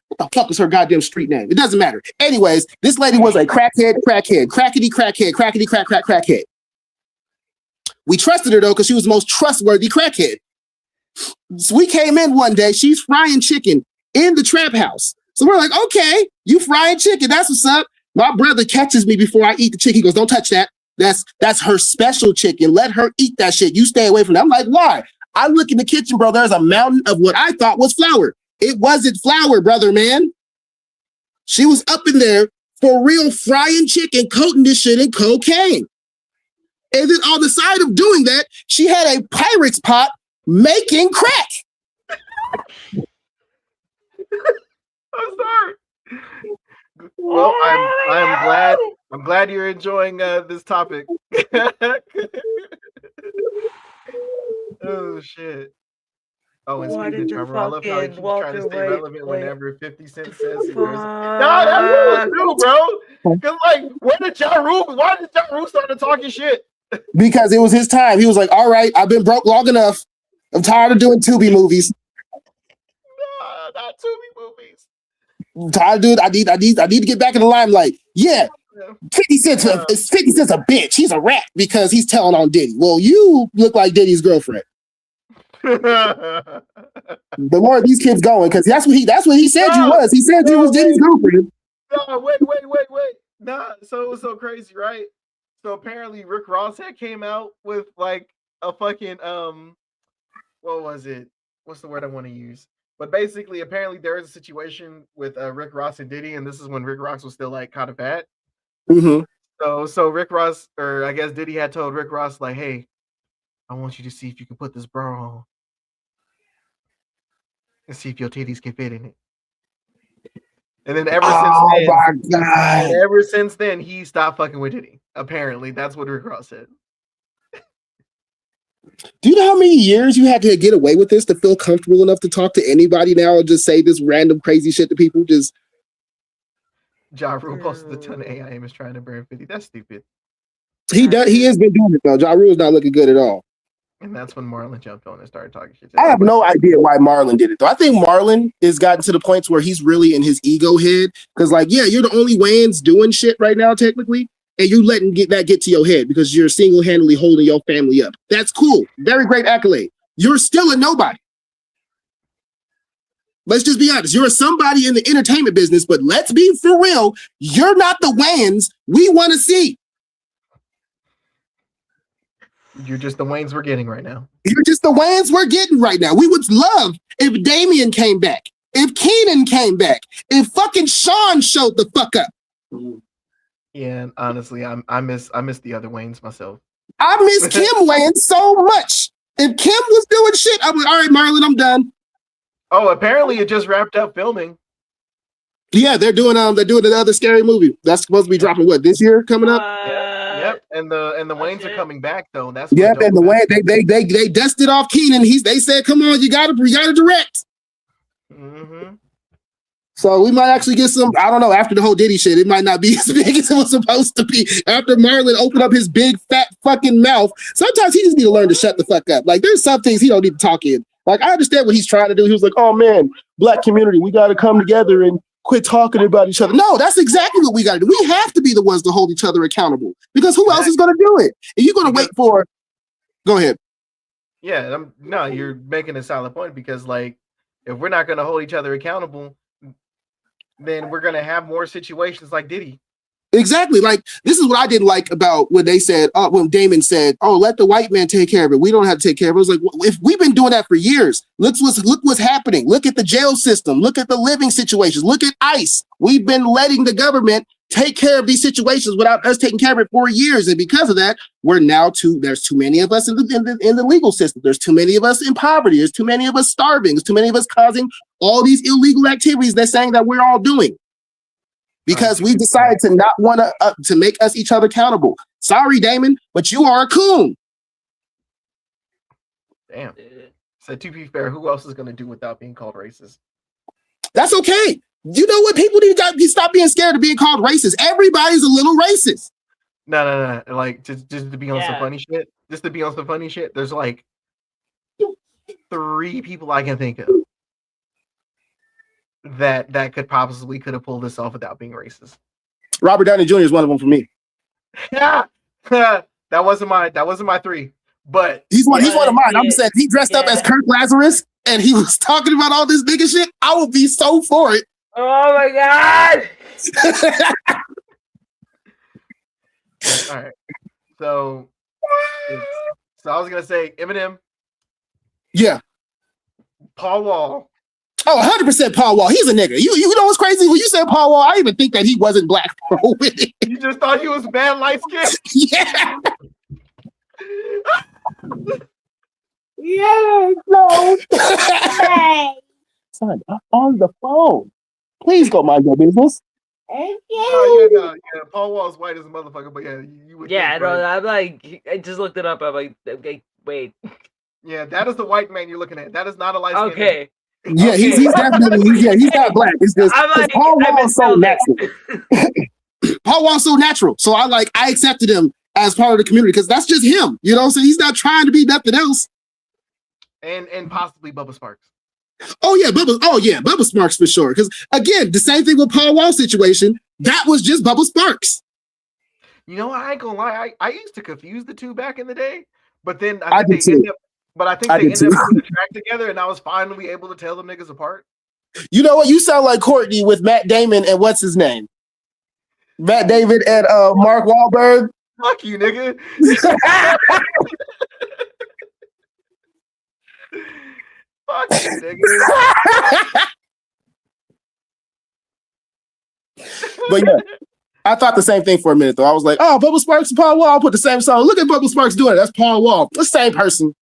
what the fuck was her goddamn street name? It doesn't matter. Anyways, this lady was a crackhead, crackety crackhead. We trusted her though because she was the most trustworthy crackhead. So we came in one day. She's frying chicken in the trap house. So we're like, okay, you frying chicken. That's what's up. My brother catches me before I eat the chicken. He goes, don't touch that. That's her special chicken. Let her eat that shit. You stay away from that. I'm like, why? I look in the kitchen, bro. There's a mountain of what I thought was flour. It wasn't flour, brother, man. She was up in there for real frying chicken, coating this shit in cocaine. And then on the side of doing that, she had a Pyrex pot making crack. I'm sorry. Well, I'm glad you're enjoying this topic. Oh shit. Oh, and Why speaking of did you Trevor, I love how he fucking keeps trying to Walter stay White relevant play- whenever 50 Cent says he wears it. No, that rules too, bro. Because like, why did Ja Rule start talking shit? Because it was his time. He was like, all right, I've been broke long enough. I'm tired of doing Tubi movies. No, not Tubi movies. I'm tired of doing, I need to get back in the limelight. Yeah. 50 Cent's a bitch. He's a rat because he's telling on Diddy. Well, you look like Diddy's girlfriend. The more these kids going, because that's what he said you was. He said you was Diddy's girlfriend. No, wait. Nah, so it was so crazy, right? So apparently Rick Ross had came out with like a fucking what was it? What's the word I want to use? But basically, apparently there is a situation with Rick Ross and Diddy, and this is when Rick Ross was still like kind of fat. Mm-hmm. So Rick Ross, or I guess Diddy had told Rick Ross like, "Hey, I want you to see if you can put this bra on and see if your titties can fit in it." And then ever since then, he stopped fucking with Diddy. Apparently, that's what Rick Ross said. Do you know how many years you had to get away with this to feel comfortable enough to talk to anybody now and just say this random crazy shit to people? Just Ja Rule posted a ton of AI images trying to burn 50. That's stupid. he has been doing it though. Ja Rule's not looking good at all. And that's when Marlon jumped on and started talking shit. I have no idea why Marlon did it though. I think Marlon has gotten to the points where he's really in his ego head. Because like, yeah, you're the only Wayans doing shit right now, technically. And you letting that get to your head because you're single-handedly holding your family up. That's cool. Very great accolade. You're still a nobody. Let's just be honest. You're a somebody in the entertainment business, but let's be for real. You're not the Wayans we want to see. You're just the Wayans we're getting right now. You're just the Wayans we're getting right now. We would love if Damian came back, if Keenan came back, if fucking Sean showed the fuck up. Yeah, and honestly, I miss the other Wayans myself. I miss Kim Wayans so much. If Kim was doing shit, I'm like, all right, Marlon, I'm done. Oh, apparently it just wrapped up filming. Yeah, they're doing the other scary movie. That's supposed to be dropping this year coming up? Yep. And the Wayans are coming back though. That's and the way they dusted off Keenan. They said, come on, you gotta direct. Mm-hmm. So we might actually get some, I don't know, after the whole Diddy shit, it might not be as big as it was supposed to be. After Marlon opened up his big fat fucking mouth, sometimes he just need to learn to shut the fuck up. Like there's some things he don't need to talk in. Like I understand what he's trying to do. He was like, oh man, black community, we got to come together and quit talking about each other. No, that's exactly what we got to do. We have to be the ones to hold each other accountable because who else is going to do it? If you're going to wait for, go ahead. Yeah, no, you're making a solid point because like, if we're not going to hold each other accountable, then we're going to have more situations like Diddy. Exactly. Like, this is what I didn't like about when they said, when Damon said, oh, let the white man take care of it. We don't have to take care of it. I was like, if we've been doing that for years, look what's happening. Look at the jail system. Look at the living situations. Look at ICE. We've been letting the government take care of these situations without us taking care of it for years. And because of that, there's too many of us in the legal system. There's too many of us in poverty. There's too many of us starving. There's too many of us causing all these illegal activities they're saying that we're all doing. Because we decided to not want to make us each other accountable. Sorry, Damon, but you are a coon. Damn. So to be fair, who else is going to do without being called racist? That's okay. You know what? People need to stop being scared of being called racist. Everybody's a little racist. No. Like just to be on some funny shit. Just to be on some funny shit. There's like 3 people I can think of that could have pulled this off without being racist. Robert Downey Jr. is one of them for me. Yeah, that wasn't my 3. But he's one of mine. I'm Yeah, saying he dressed up as yeah. Kirk Lazarus and he was talking about all this nigga shit. I would be so for it. Oh my god! all right, so I was gonna say Eminem, Yeah. Paul Wall. Oh, 100% Paul Wall. He's a nigga. You know what's crazy? When you said Paul Wall, I even think that he wasn't black, bro. You just thought he was bad light skin. Yeah. Yeah, no. Hey. Son, I'm on the phone. Please go mind your business. Oh yeah, Paul Wall's white as a motherfucker, but yeah, you would. Yeah, think, no, right? I'm like, I just looked it up. I'm like, okay, wait. Yeah, that is the white man you're looking at. That is not a light skin. Okay. Yeah, Okay. he's definitely he's not black. It's just I'm like, Paul I Wall's so misspelled natural. it. Paul Wall's so natural. So I accepted him as part of the community because that's just him. You know what I'm saying? He's not trying to be nothing else. And possibly Bubba Sparks. Bubba Sparks for sure. Because again, the same thing with Paul Wall's situation. That was just Bubba Sparks. You know, I ain't gonna lie. I used to confuse the two back in the day, but then I I think did they too. ended up. But I think I they did ended too. up putting a track together, and I was finally able to tell them niggas apart. You know what? You sound like Courtney with Matt Damon and what's his name? Matt David and Mark Wahlberg. Fuck you, nigga. Fuck you, nigga. But yeah, I thought the same thing for a minute though. I was like, oh, Bubba Sparks and Paul Wall. I'll put the same song. Look at Bubba Sparks doing it. That's Paul Wall. The same person.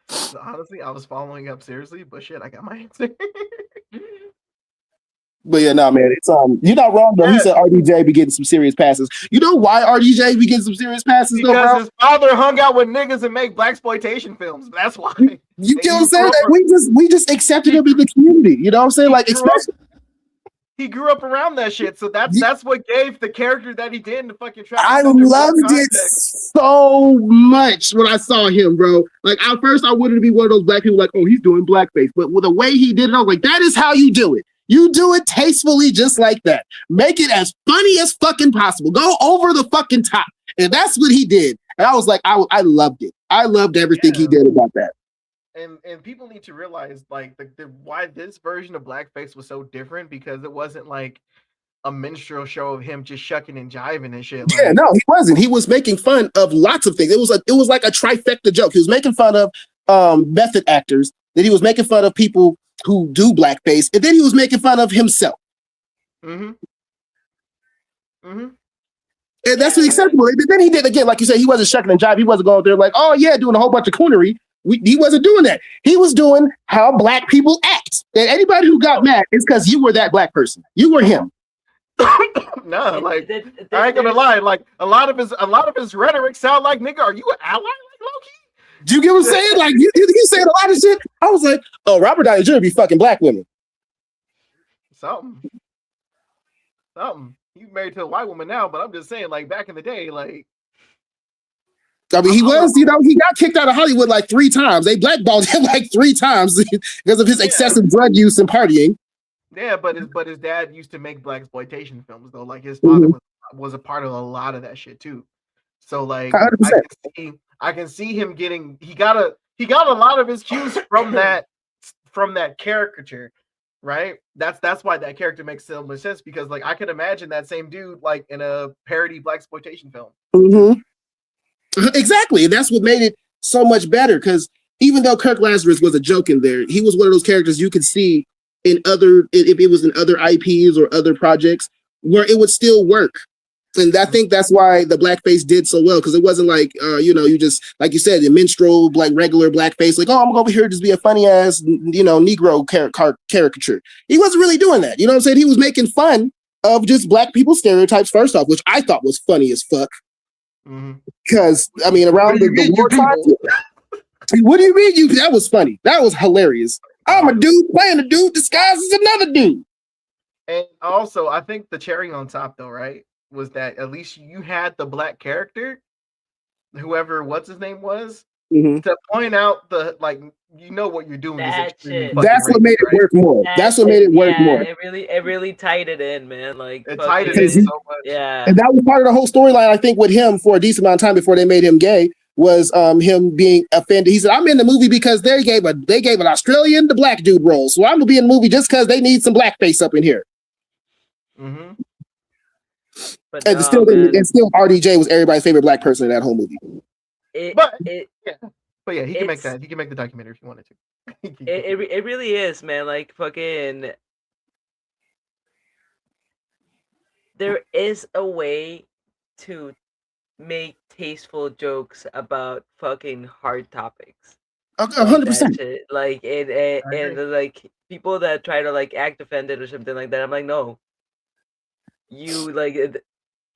So honestly, I was following up seriously, but shit, I got my answer. But yeah, no, man, it's you're not wrong though. He said RDJ be getting some serious passes. You know why RDJ be getting some serious passes though, bro? Because his father hung out with niggas and make blaxploitation films. That's why. You get what I'm saying? Like, we just accepted him in the community. You know what I'm saying? Like, especially he grew up around that shit, so that's what gave the character that he did in the fucking trap. I loved it so much when I saw him, bro. Like, at first, I wanted to be one of those black people like, oh, he's doing blackface. But with the way he did it, I was like, that is how you do it. You do it tastefully just like that. Make it as funny as fucking possible. Go over the fucking top. And that's what he did. And I was like, I loved it. I loved everything he did about that. And people need to realize like the why this version of blackface was so different, because it wasn't like a minstrel show of him just shucking and jiving and shit. Yeah, no, he wasn't. He was making fun of lots of things. It was like a trifecta joke. He was making fun of method actors. Then he was making fun of people who do blackface, and then he was making fun of himself. Mm-hmm. Mm-hmm. And that's what acceptable. And then he did again, like you said, he wasn't shucking and jiving. He wasn't going there like, oh yeah, doing a whole bunch of coonery. He wasn't doing that. He was doing how black people act. And anybody who got mad is because you were that black person. You were him. No, like I ain't gonna lie. Like a lot of his rhetoric sound like, nigga, are you an ally, like Loki? Do you get what I'm saying? Like you saying a lot of shit. I was like, oh, Robert Downey Jr. be fucking black women. Something. He's married to a white woman now, but I'm just saying, like back in the day, like. I mean, he got kicked out of Hollywood like 3 times. They blackballed him like 3 times because of his excessive drug use and partying. Yeah, but his dad used to make blaxploitation films though. Like his father was a part of a lot of that shit too. So like 100%. I can see him getting he got a lot of his cues from that caricature, right? That's why that character makes so much sense, because like I can imagine that same dude like in a parody blaxploitation film. Mm-hmm. Exactly. And that's what made it so much better, because even though Kirk Lazarus was a joke in there, he was one of those characters you could see in if it was in other IPs or other projects where it would still work. And I think that's why the blackface did so well, because it wasn't like, you just, like you said, the minstrel, like regular blackface, like, oh, I'm over here to just be a funny ass, Negro caricature. He wasn't really doing that. You know what I'm saying? He was making fun of just black people stereotypes first off, which I thought was funny as fuck. Because I mean, around the war time, what do you mean? That was funny. That was hilarious. I'm a dude playing a dude disguised as another dude. And also, I think the cherry on top, though, right, was that at least you had the black character, whoever what's his name was, Mhm. to point out the like, you know what you're doing is That extremely shit. fucking That's what racist, made it right? work more. That That's what shit, made it work yeah, more. it really tied it in, man. Like It tied it fucking, in Because so much. yeah. And that was part of the whole storyline, I think, with him for a decent amount of time before they made him gay, was him being offended. He said, I'm in the movie because they gave an Australian the black dude role. So I'm gonna be in the movie just because they need some blackface up in here. Mm-hmm. But And no, still man, RDJ was everybody's favorite black person in that whole movie. But it yeah, he can make it's- that. He can make the documentary if he wanted to. it really is, man. Like fucking, there is a way to make tasteful jokes about fucking hard topics. Like 100%. that shit. Like I agree. and like people that try to like act offended or something like that. I'm like, no. You like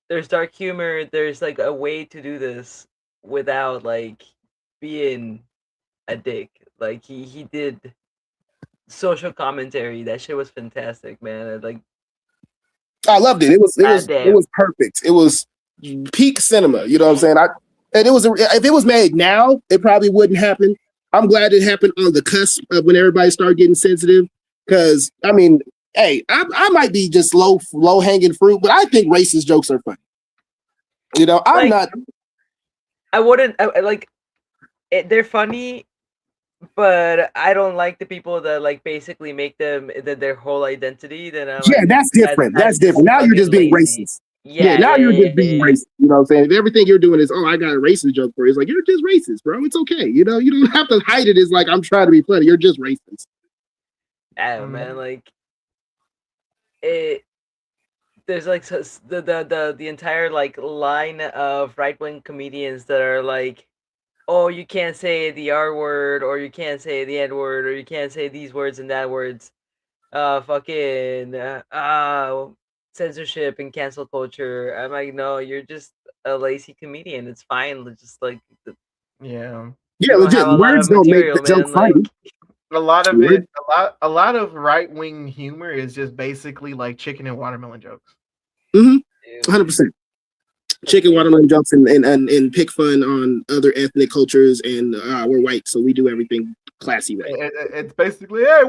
there's dark humor. There's like a way to do this without like being a dick. Like he did social commentary. That shit was fantastic, man. Like, I loved it. It goddamn. was perfect. It was peak cinema. You know what I'm saying? If it was made now, it probably wouldn't happen. I'm glad it happened on the cusp of when everybody started getting sensitive. Because I mean, hey, I might be just low hanging fruit, but I think racist jokes are funny. You know, I'm Like, not. I wouldn't I, like they're funny, but I don't like the people that like basically make them their whole identity. Then I'm Yeah, like, that's different. That's just different. Now you're just fucking being lazy. racist. Yeah, Yeah, now yeah, you're yeah, just being yeah. racist. You know what I'm saying? If everything you're doing is, oh, I got a racist joke for you, it's like, you're just racist, bro. It's okay. You know, you don't have to hide it as like, I'm trying to be funny. You're just racist. I don't know, man. Like it. There's like the entire like line of right wing comedians that are like, oh, you can't say the R word, or you can't say the N word, or you can't say these words and that words. Fucking censorship and cancel culture. I'm like, no, you're just a lazy comedian. It's fine. Just like Yeah. Yeah, you don't legit. have a lot Words of don't make the material, joke man. funny. Like, A lot of Words, it, a lot of right wing humor is just basically like chicken and watermelon jokes. 100%. Chicken watermelon jokes and pick fun on other ethnic cultures, and we're white, so we do everything classy way. It's basically, hey,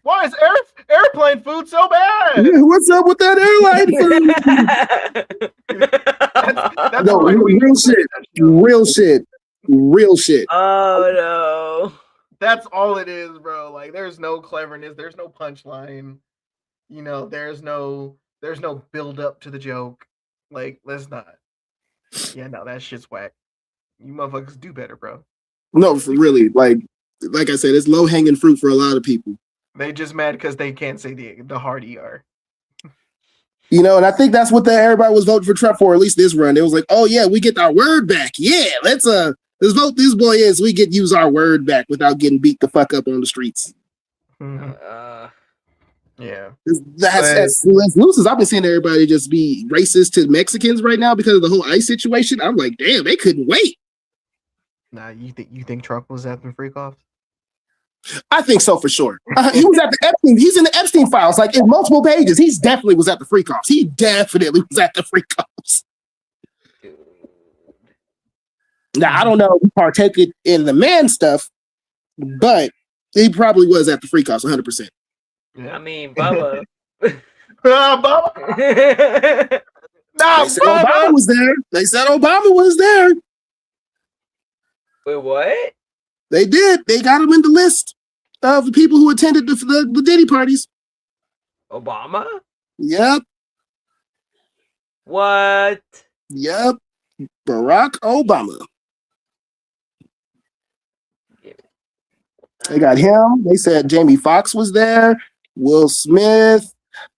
why is airplane food so bad? Yeah, what's up with that airline food? That's No, right. real shit. Oh no. That's all it is, bro. Like, there's no cleverness, there's no punchline. You know, there's no build up to the joke. Like, let's not. Yeah, no, that shit's whack. You motherfuckers do better, bro. No, for really, like I said, it's low hanging fruit for a lot of people. They just mad because they can't say the hard ER. You know, and I think that's what everybody was voting for Trump for, at least this run. It was like, oh yeah, we get our word back. Yeah, let's vote this boy in so we get use our word back without getting beat the fuck up on the streets. Yeah. As loose as I've been seeing everybody just be racist to Mexicans right now because of the whole ICE situation, I'm like, damn, they couldn't wait. Nah, you think Trump was at the freak offs? I think so for sure. He was at the Epstein. He's in the Epstein files, like in multiple pages. He definitely was at the freak offs. He definitely was at the freak offs. Now I don't know if he partook in the man stuff, but he probably was at the freak offs 100%. Yeah. I mean, Bubba. Bubba. Nah, they said Obama was there. They said Obama was there. Wait, what? They did. They got him in the list of the people who attended the Diddy parties. Obama? Yep. What? Yep. Barack Obama. They got him. They said Jamie Foxx was there. Will Smith,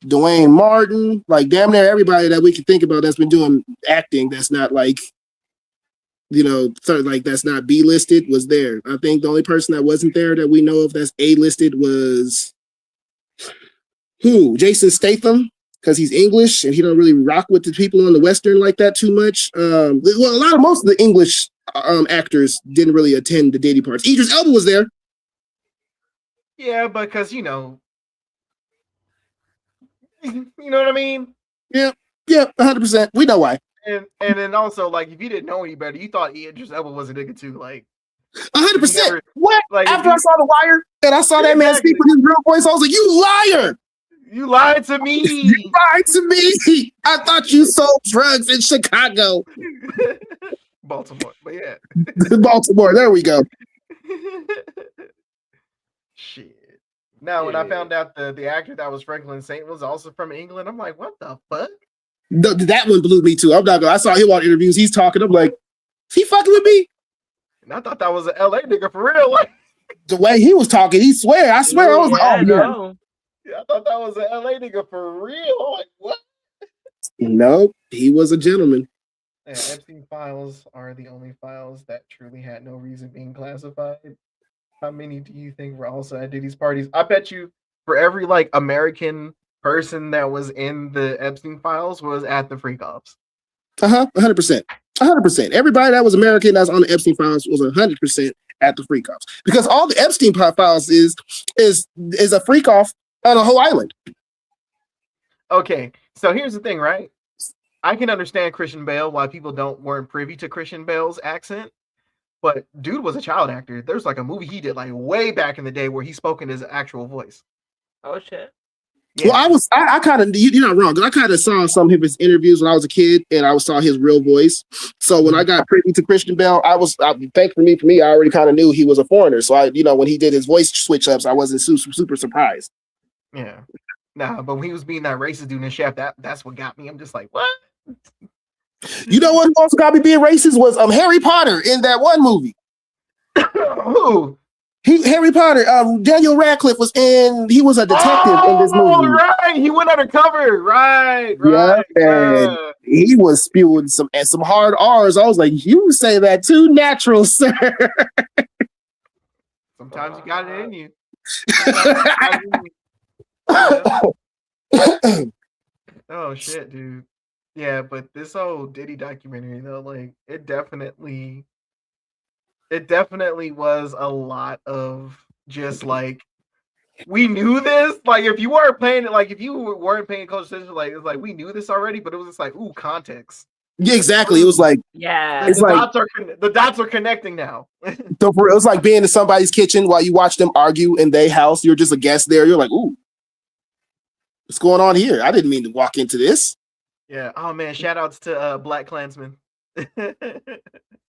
Dwayne Martin, like damn near everybody that we can think about that's been doing acting that's not like, you know, like that's not B listed was there. I think the only person that wasn't there that we know of that's A listed was Jason Statham, because he's English and he don't really rock with the people on the Western like that too much. Well, most of the English actors didn't really attend the Diddy parties. Idris Elba was there. Yeah, because you know what I mean? Yeah, 100%. We know why. and then also like if you didn't know any better, you thought Idris Elba was a nigga too. Like 100%. What? like After I saw The Wire and I saw that man speak with his real voice, I was like, "You liar! You lied to me. You lied to me. I thought you sold drugs in Chicago, Baltimore, but yeah, Baltimore. There we go." shit. Now, when I found out the actor that was Franklin Saint was also from England, I'm like, what the fuck? That one blew me too. I'm not gonna. I saw him on interviews. He's talking. I'm like, is he fucking with me? And I thought that was an LA nigga for real. Like The way he was talking, he swear. I swear. I was like, oh yeah. no. yeah, I thought that was an LA nigga for real. I'm like, what? No, he was a gentleman. Yeah, Epstein files are the only files that truly had no reason being classified. How many do you think were also at Diddy's parties? I bet you for every like American person that was in the Epstein files was at the freak offs. 100%. 100%. Everybody that was American that's on the Epstein files was 100% at the freak offs because all the Epstein files is a freak off on a whole island. Okay, so here's the thing, right? I can understand Christian Bale why people weren't privy to Christian Bale's accent, but dude was a child actor. There's like a movie he did like way back in the day where he spoke in his actual voice. Oh shit. Yeah. Well, I kind of, you're not wrong, because I kind of saw some of his interviews when I was a kid, and I saw his real voice. So when I got privy to Christian Bale, thankfully for me, I already kind of knew he was a foreigner. So when he did his voice switch ups, I wasn't super surprised. Yeah. Nah, but when he was being that racist dude in Chef, that's what got me. I'm just like, what? You know what also got me being racist was Harry Potter in that one movie. Who? Harry Potter. Daniel Radcliffe was in. He was a detective in this movie. Right, he went undercover. Right. And he was spewing some hard R's. I was like, "You say that too natural, sir." Sometimes you got it in you. Oh shit, dude. Yeah, but this whole Diddy documentary though, like it definitely was a lot of just like we knew this. Like if you weren't paying close attention, like it's like we knew this already, but it was just like ooh, context. Yeah, exactly. It was like the dots are connecting now. So it was like being in somebody's kitchen while you watch them argue in their house. You're just a guest there. You're like, ooh, what's going on here? I didn't mean to walk into this. Yeah. Oh man, shout outs to Black Klansman.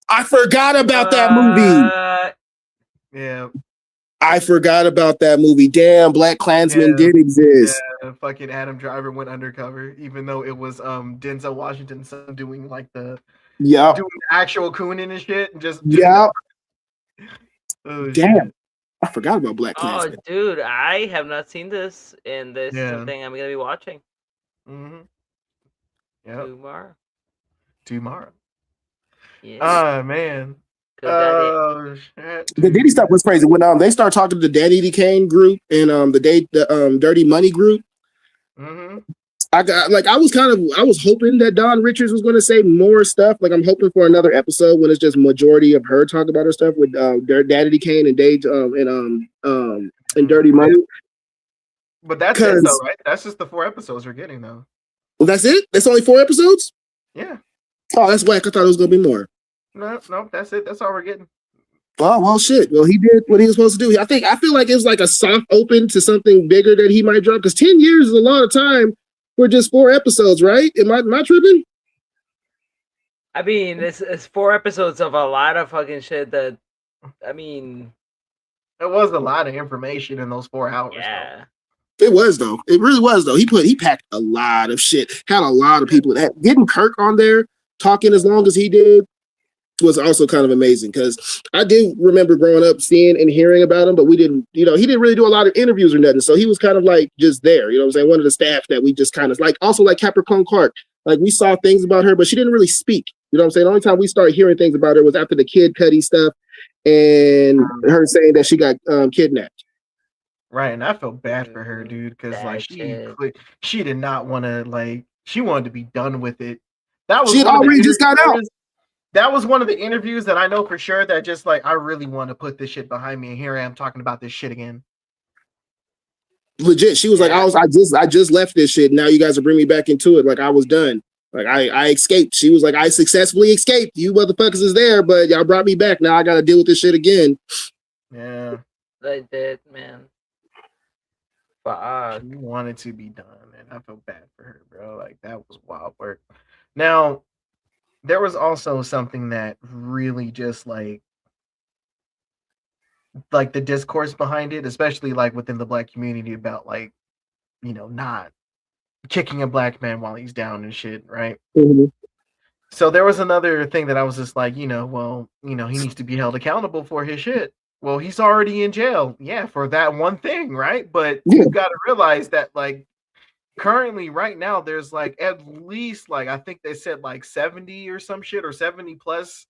I forgot about that movie. Yeah. I forgot about that movie. Damn, Black Klansman did exist. Yeah, fucking Adam Driver went undercover, even though it was Denzel Washington's son doing like doing the actual cooning and shit. And just oh, damn. Shit. I forgot about Black Klansman. Oh, dude, I have not seen this, and this is something I'm gonna be watching. Mm-hmm. Tomorrow. Yeah. Oh man. Oh shit. The Diddy stuff was crazy when they started talking to the Daddy Kane group and the Dirty Money group. Mm-hmm. I was hoping that Dawn Richards was going to say more stuff. Like I'm hoping for another episode when it's just majority of her talking about her stuff with Daddy Kane and Dave and Dirty Money. But that's it though, right? That's just the 4 episodes we're getting though. Well, that's it. That's only 4 episodes. Yeah. Oh, that's whack. I thought it was going to be more. No, that's it. That's all we're getting. Oh, well, shit. Well, he did what he was supposed to do. I feel like it was like a soft open to something bigger that he might drop because 10 years is a lot of time for just 4 episodes, right? Am I tripping? I mean, it's 4 episodes of a lot of fucking shit that, I mean... It was a lot of information in those 4 hours. Yeah. Though. It was, though. It really was, though. He packed a lot of shit. Had a lot of people. Getting Kirk on there talking as long as he did was also kind of amazing because I do remember growing up seeing and hearing about him, but we didn't, he didn't really do a lot of interviews or nothing. So he was kind of like just there, you know what I'm saying? One of the staff that we just kind of like, also like Capricorn Clark, like we saw things about her, but she didn't really speak. You know what I'm saying? The only time we started hearing things about her was after the Kid Cudi stuff and her saying that she got kidnapped. Right. And I felt bad for her, dude, because like she did not want to, like, she wanted to be done with it. That was she already just got out. That was one of the interviews that I know for sure that just like, I really want to put this shit behind me. And here I am talking about this shit again. Legit. She was like, I just left this shit. Now you guys are bringing me back into it. Like I was done. Like I escaped. She was like, I successfully escaped. You motherfuckers is there, but y'all brought me back. Now I got to deal with this shit again. Yeah. I did, man. Fuck. She wanted to be done, and I felt bad for her, bro. Like that was wild work. Now, there was also something that really just like the discourse behind it, especially like within the black community about like, not kicking a black man while he's down and shit, right? Mhm. So there was another thing that I was just like, well, he needs to be held accountable for his shit. Well, he's already in jail, yeah, for that one thing, right? But Yeah. you got to realize that like currently right now there's like at least like I think they said like 70 or some shit or 70 plus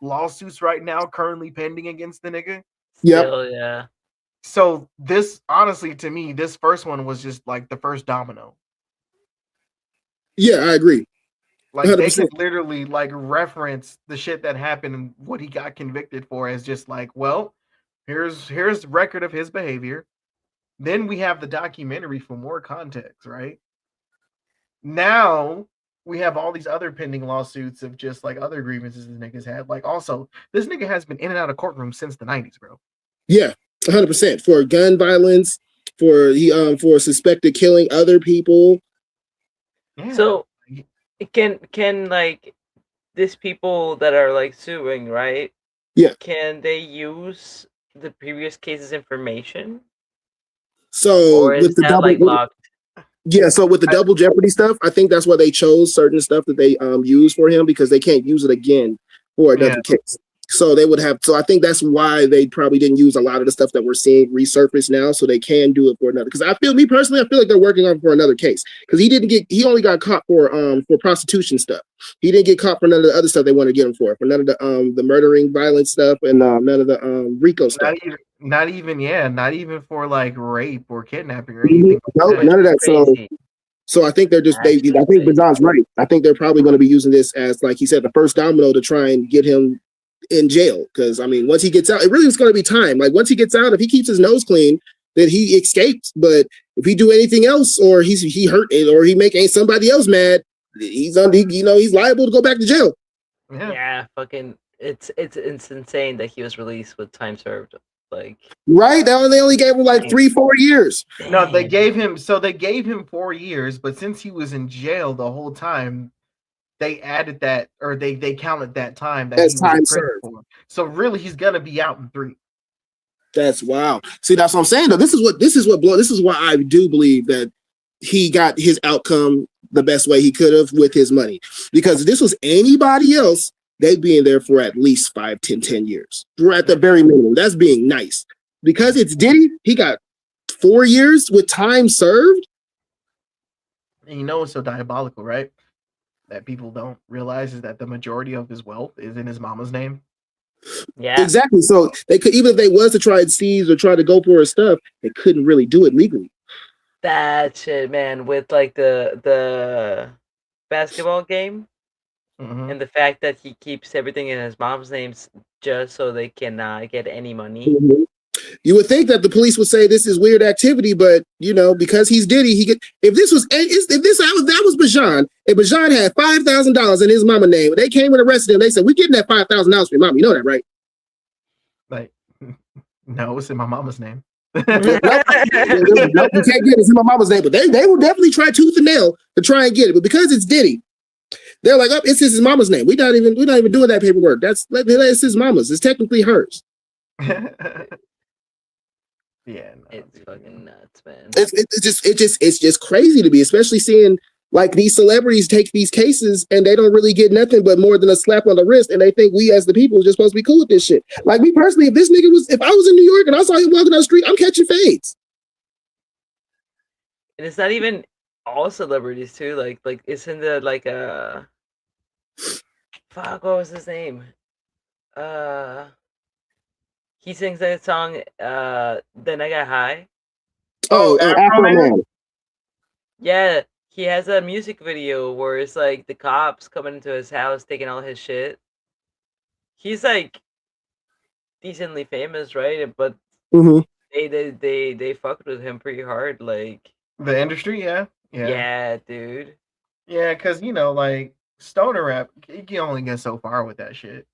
lawsuits right now currently pending against the nigga. Yep. Still, yeah. So this honestly to me, this first one was just like the first domino. Yeah, I agree. Like they 100%. could literally like reference the shit that happened and what he got convicted for as just like, well, here's the record of his behavior. Then we have the documentary for more context, right? Now we have all these other pending lawsuits of just like other grievances the niggas had. Like also, this nigga has been in and out of courtrooms since the 90s, bro. Yeah, 100% for gun violence, for suspected killing other people. Yeah. So can like these people that are like suing, right? Yeah. Can they use the previous case's information? So Or is with the that like locked? Yeah, so with the double jeopardy stuff, I think that's why they chose certain stuff that they use for him because they can't use it again for another case. So they would have. So I think that's why they probably didn't use a lot of the stuff that we're seeing resurface now. So they can do it for another. Because me personally, I feel like they're working on for another case. Because he only got caught for prostitution stuff. He didn't get caught for none of the other stuff they want to get him for none of the murdering, violence stuff, and none of the RICO stuff. Not even for like rape or kidnapping or anything. No, none of that. So I think they're just I think Bazan's right. I think they're probably going to be using this as, like he said, the first domino to try and get him in jail. Because I mean, once he gets out, it really is going to be time. Like once he gets out, if he keeps his nose clean, then he escapes. But if he do anything else, or he hurt it, or he make somebody else mad, he's liable to go back to jail. Yeah, fucking, it's insane that he was released with time served. Like right, they only gave him like 3-4 years. No, they gave him 4 years, but since he was in jail the whole time, they added that, or they counted that time that that's he was time in served. for. So really, he's gonna be out in 3. That's wow. See, that's what I'm saying though. This is why I do believe that he got his outcome the best way he could have with his money. Because if this was anybody else, they'd be in there for at least 5, 10 years. At the very minimum. That's being nice. Because it's Diddy, he got 4 years with time served. And you know it's so diabolical, right? That people don't realize is that the majority of his wealth is in his mama's name. Yeah, exactly. So they could, even if they was to try and seize or try to go for his stuff, they couldn't really do it legally. That shit, man, with like the basketball game, and the fact that he keeps everything in his mom's names just so they cannot get any money. You would think that the police would say this is weird activity, but because he's Diddy, he could. If that was Bajan, if Bajan had $5,000 in his mama name, they came and arrested him. They said, "We're getting that $5,000 for your mama." You know that, right? Like, no, it's in my mama's name. You can't get it. It's in my mama's name, but they will definitely try tooth and nail to try and get it. But because it's Diddy, they're like, "Oh, it's his mama's name. We're not even doing that paperwork. It's his mama's. It's technically hers." Yeah, no, it's fucking nuts, man. It's just crazy to me, especially seeing like these celebrities take these cases and they don't really get nothing but more than a slap on the wrist, and they think we as the people are just supposed to be cool with this shit. Like me personally, if I was in New York and I saw him walking down the street, I'm catching fades. And it's not even all celebrities too. Like it's in the fuck, what was his name? He sings that song, Then I Got High. Oh, Afro Man. Yeah, he has a music video where it's like the cops coming into his house taking all his shit. He's like decently famous, right? But they fucked with him pretty hard, like the industry, yeah, dude. Yeah, because like stoner rap, you can only get so far with that shit.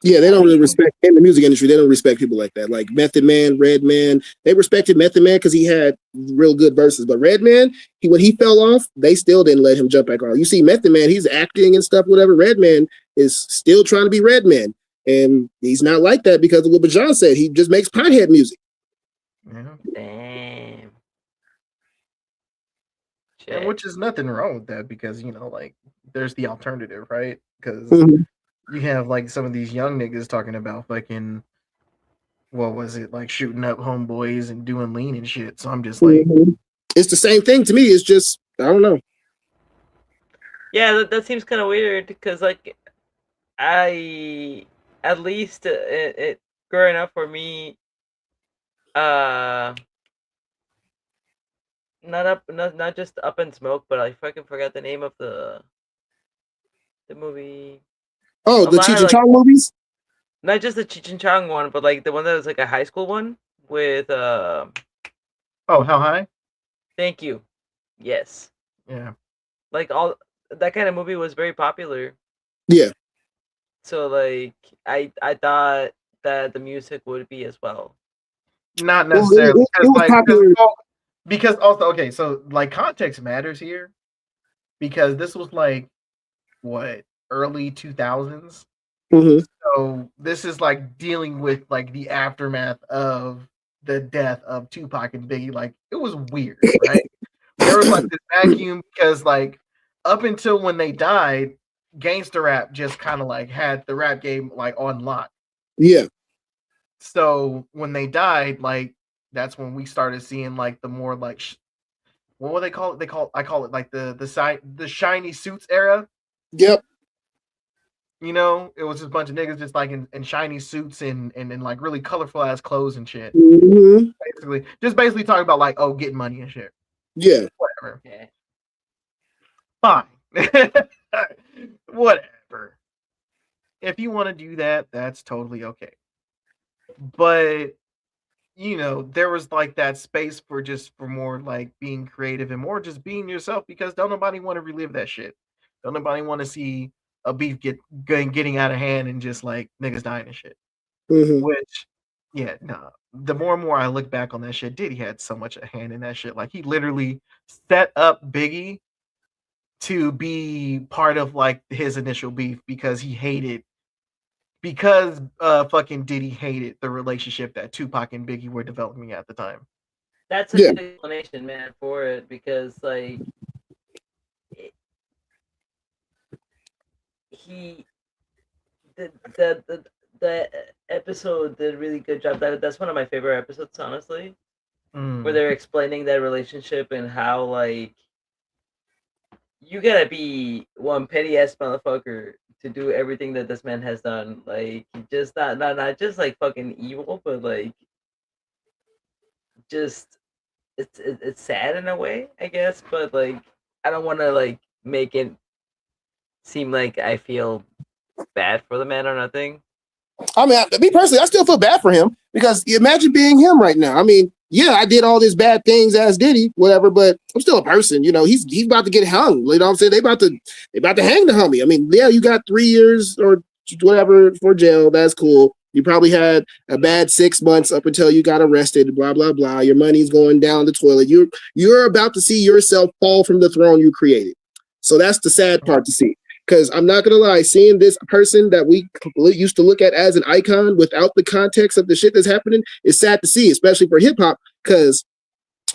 Yeah, they don't really respect in the music industry. They don't respect people like that. Like Method Man, Redman. They respected Method Man because he had real good verses. But Redman, when he fell off, they still didn't let him jump back on. You see, Method Man, he's acting and stuff, whatever. Redman is still trying to be Redman. And he's not like that because of what Bajan said. He just makes pothead music. Yeah. Damn. And which is nothing wrong with that because like there's the alternative, right? Because you have like some of these young niggas talking about fucking what was it, like shooting up homeboys and doing lean and shit. So I'm just like, it's the same thing to me. It's just I don't know. Yeah, that seems kind of weird because like I at least it growing up for me, not just Up in Smoke, but I fucking forgot the name of the movie. Oh, the Cheech and Chong movies? Not just the Cheech and Chong one, but like the one that was like a high school one with Oh, How High? Thank you. Yes. Yeah. Like all that kind of movie was very popular. Yeah. So like I thought that the music would be as well. Not necessarily because also okay, so like context matters here because this was like what, early 2000s. So this is like dealing with like the aftermath of the death of Tupac and Biggie. Like it was weird, right? There was like this vacuum because like up until when they died, gangster rap just kind of like had the rap game like on lock. Yeah. So when they died, like that's when we started seeing like the more like what would they call it? I call it like the shiny suits era. Yep. It was just a bunch of niggas just like in shiny suits and like really colorful ass clothes and shit. Basically talking about like getting money and shit. Yeah. Whatever. Yeah. Fine. Whatever. If you want to do that, that's totally okay. But there was like that space for more like being creative and more just being yourself because don't nobody want to relive that shit. Don't nobody want to see a beef getting out of hand and just like niggas dying and shit. Which, yeah, no. The more and more I look back on that shit, Diddy had so much a hand in that shit. Like he literally set up Biggie to be part of like his initial beef because fucking Diddy hated the relationship that Tupac and Biggie were developing at the time. That's a good explanation, man, for it because like the episode did a really good job. That's one of my favorite episodes, honestly, where they're explaining that relationship and how like you gotta be one petty ass motherfucker to do everything that this man has done. Like just not just like fucking evil, but like just it's sad in a way, I guess. But like I don't want to like make it seem like I feel bad for the man or nothing. I mean, me personally, I still feel bad for him because imagine being him right now. I mean, yeah, I did all these bad things as Diddy, whatever, but I'm still a person. He's about to get hung. You know what I'm saying? They about to hang the homie. I mean, yeah, you got 3 years or whatever for jail. That's cool. You probably had a bad 6 months up until you got arrested. Blah blah blah. Your money's going down the toilet. You're about to see yourself fall from the throne you created. So that's the sad part to see. Because I'm not going to lie, seeing this person that we used to look at as an icon without the context of the shit that's happening is sad to see, especially for hip hop, because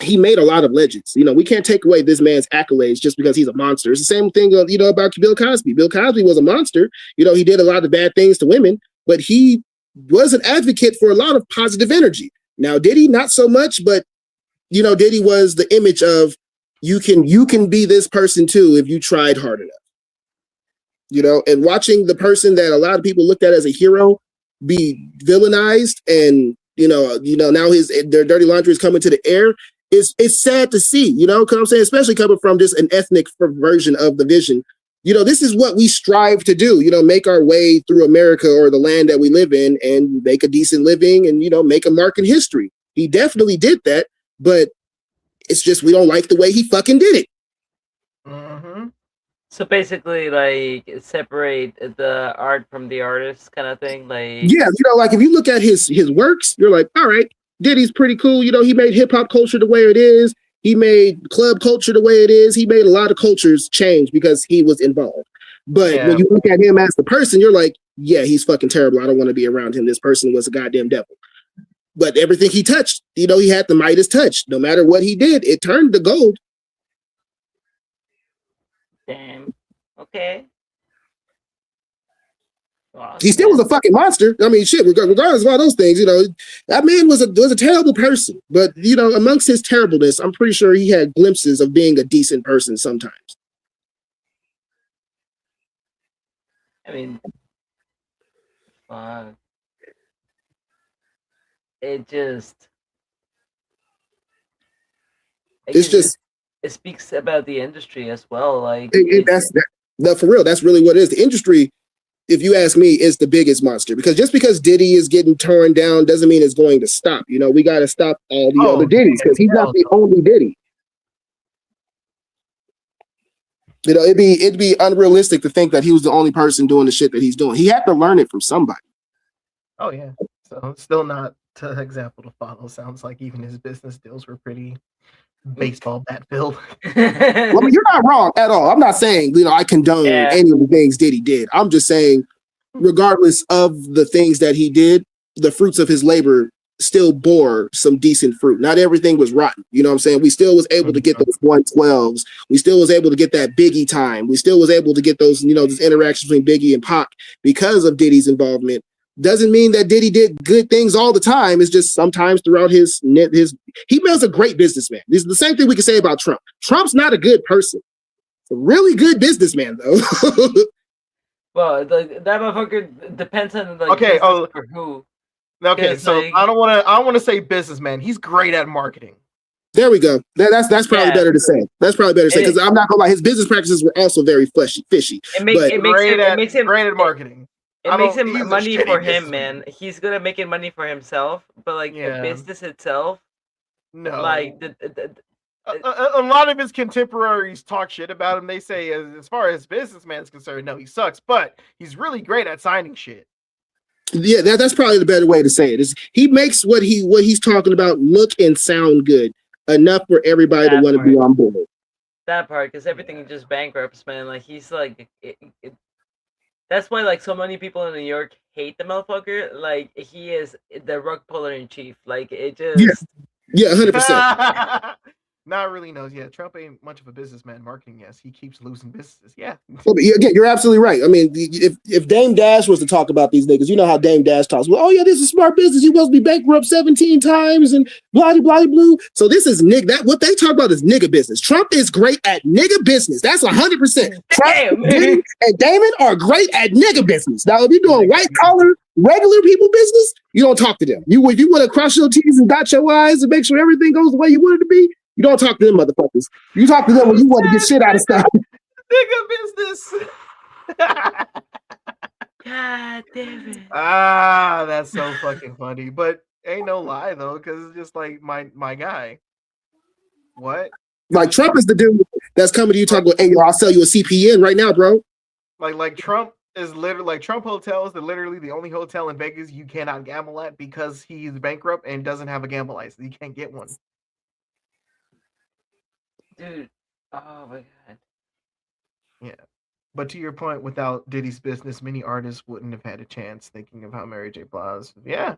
he made a lot of legends. We can't take away this man's accolades just because he's a monster. It's the same thing, about Bill Cosby. Bill Cosby was a monster. He did a lot of bad things to women, but he was an advocate for a lot of positive energy. Now, Diddy, not so much, but, Diddy was the image of you can be this person too if you tried hard enough. And watching the person that a lot of people looked at as a hero be villainized and, now their dirty laundry is coming to the air. It's sad to see, because I'm saying, especially coming from just an ethnic version of the vision. This is what we strive to do, make our way through America or the land that we live in and make a decent living and, make a mark in history. He definitely did that, but it's just we don't like the way he fucking did it. So basically, like separate the art from the artist, kind of thing. Like Yeah, like if you look at his works, you're like, all right, Diddy's pretty cool. He made hip hop culture the way it is. He made club culture the way it is. He made a lot of cultures change because he was involved. But when you look at him as the person, you're like, yeah, he's fucking terrible. I don't want to be around him. This person was a goddamn devil. But everything he touched, he had the Midas touch. No matter what he did, it turned to gold. damn. Okay. Wow, He still was a fucking monster. I mean, shit, regardless of all those things, that man was a terrible person. But, amongst his terribleness, I'm pretty sure he had glimpses of being a decent person sometimes. I mean, it just. It speaks about the industry as well. Like for real. That's really what it is. The industry, if you ask me, is the biggest monster, because Diddy is getting torn down doesn't mean it's going to stop. We got to stop all the other Diddys because he's not the only Diddy. It'd be unrealistic to think that he was the only person doing the shit that he's doing. He had to learn it from somebody. Oh yeah. So still not an example to follow. Sounds like even his business deals were pretty baseball bat filled. Well, you're not wrong at all. I'm not saying I condone any of the things Diddy did. I'm just saying, regardless of the things that he did, the fruits of his labor still bore some decent fruit. Not everything was rotten. You know what I'm saying? We still was able to get those 112s. We still was able to get that Biggie time. We still was able to get those, those interactions between Biggie and Pac because of Diddy's involvement. Doesn't mean that Diddy did good things all the time. It's just sometimes throughout he was a great businessman. This is the same thing we can say about Trump. Trump's not a good person. A really good businessman, though. Well, that motherfucker depends on for who. Okay, so I don't want to say businessman. He's great at marketing. There we go. That's probably better to say. That's probably better to say because I'm not gonna lie. His business practices were also very fishy. It makes him great at marketing. It makes him money for him, man. He's good at making money for himself, but like the business itself, no. Like a lot of his contemporaries talk shit about him. They say, as far as businessman is concerned, no, he sucks, but he's really great at signing shit. Yeah, that's probably the better way to say it. Is he makes what he's talking about look and sound good enough for everybody to want to be on board. That part, because everything just bankrupts, man. Like he's like, that's why like so many people in New York hate the motherfucker. Like he is the rug puller in chief. Like it just 100%. Not really knows. Yeah, Trump ain't much of a businessman marketing. Yes, he keeps losing businesses. Yeah. Again, you're absolutely right. I mean, if Dame Dash was to talk about these niggas, you know how Dame Dash talks. Well, oh yeah, this is smart business. You supposed to be bankrupt 17 times and blah blah blue. So this is that what they talk about is nigga business. Trump is great at nigga business. That's 100%. Trump, Diddy, and Damon are great at nigga business. Now, if you're doing white collar, regular people business, you don't talk to them. If you want to cross your T's and dot your I's and make sure everything goes the way you want it to be, you don't talk to them motherfuckers. You talk to them when you want to get shit out of stuff. Nigga business. God damn it. That's so fucking funny. But ain't no lie though, because it's just like my guy. What? Like Trump is the dude that's coming to you talking about, hey, yo, I'll sell you a CPN right now, bro. Like Trump is literally like Trump Hotels, the literally the only hotel in Vegas you cannot gamble at because he's bankrupt and doesn't have a gamble license. You can't get one. Dude, oh my god. Yeah. But to your point, without Diddy's business, many artists wouldn't have had a chance. Thinking of how Mary J. Blige. Yeah.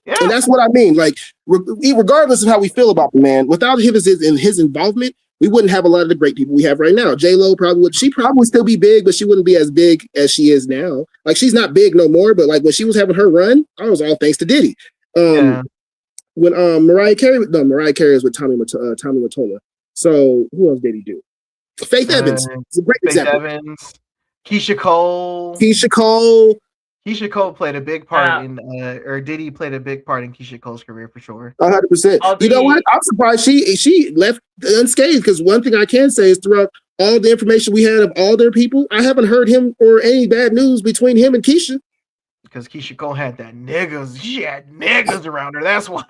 And that's what I mean. Like, regardless of how we feel about the man, without his involvement, we wouldn't have a lot of the great people we have right now. J-Lo probably would still be big, but she wouldn't be as big as she is now. Like, she's not big no more, but like when she was having her run, it was all thanks to Diddy. When Mariah Carey is with Tommy Mottola. So who else did he do? Faith Evans. It's a great example. Evans, Keisha Cole. Keisha Cole played a big part or Diddy played a big part in Keisha Cole's career for sure. 100%. You know what? I'm surprised she left unscathed because one thing I can say is throughout all the information we had of all their people, I haven't heard him or any bad news between him and Keisha. Because Keisha Cole had that niggas. She had niggas around her. That's why.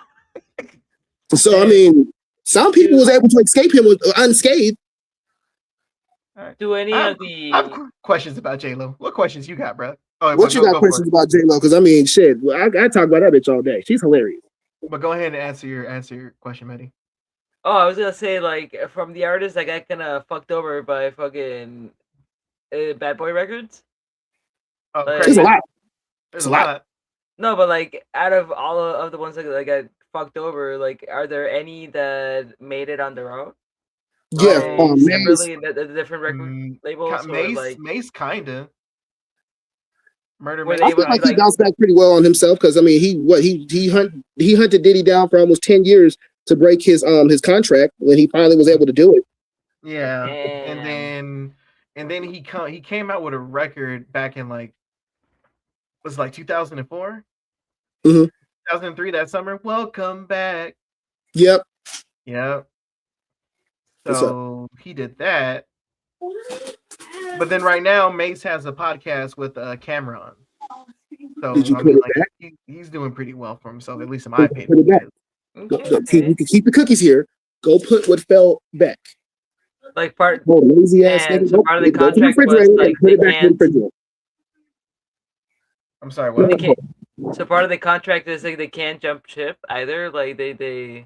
So, I mean, some people was able to escape him unscathed. All right. Do any I have, of I have the questions about J Lo. What questions you got, bro? Oh, What but you go got for it. questions about J Lo? Because I mean, shit, I talk about that bitch all day. She's hilarious. But go ahead and answer your question, Maddie. Oh, I was gonna say like from the artists that got kind of fucked over by fucking Bad Boy Records. Oh, Like, Craig There's a Mack. lot. There's It's a a lot. lot. no, but like out of all of the ones that got fucked over, like are there any that made it on their own? Yeah, Like Maze. separately in the different record labels, or like Mace kinda. Murder were Mace they I able feel to like be he like bounced back pretty well on himself because I mean he hunted Diddy down for almost 10 years to break his contract when he finally was able to do it. Yeah. damn. And then he came out with a record back in like was it like 2004? Mhm. 2003 that summer. Welcome back. Yep. Yeah. What's up? So he did that. But then right now Mace has a podcast with Cameron. So Did you I put mean it like back? he's doing pretty well for himself, at least in my Put opinion. it back. Okay, You okay. can keep the cookies here. Go put what fell back. Like part Oh, lazy ass and nigga. so Go, part of the go to the contract was refrigerator and like put they it back in the can't. refrigerator. I'm sorry, They what? can't. So part of the contract is like they can't jump ship either. Like they.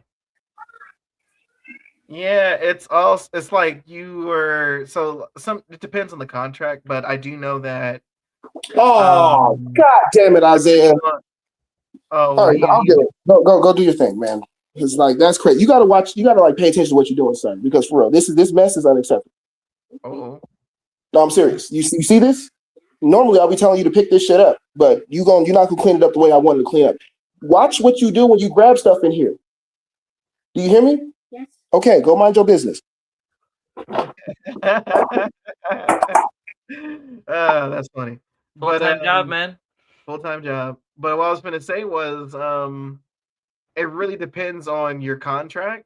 Yeah, it's like you were so some it depends on the contract, but I do know that Oh, God damn it, Isaiah. oh All right, I'll he do it. Go do your thing, man. It's like that's crazy. You gotta like pay attention to what you're doing, son. Because for real, this mess is unacceptable. oh No, I'm serious. You see this? Normally I'll be telling you to pick this shit up, but you're not gonna clean it up the way I wanted to clean up. Watch what you do when you grab stuff in here. Do you hear me? Yes. Okay, go mind your business. that's funny. Full But time job, man. full-time job. But what I was gonna say was it really depends on your contract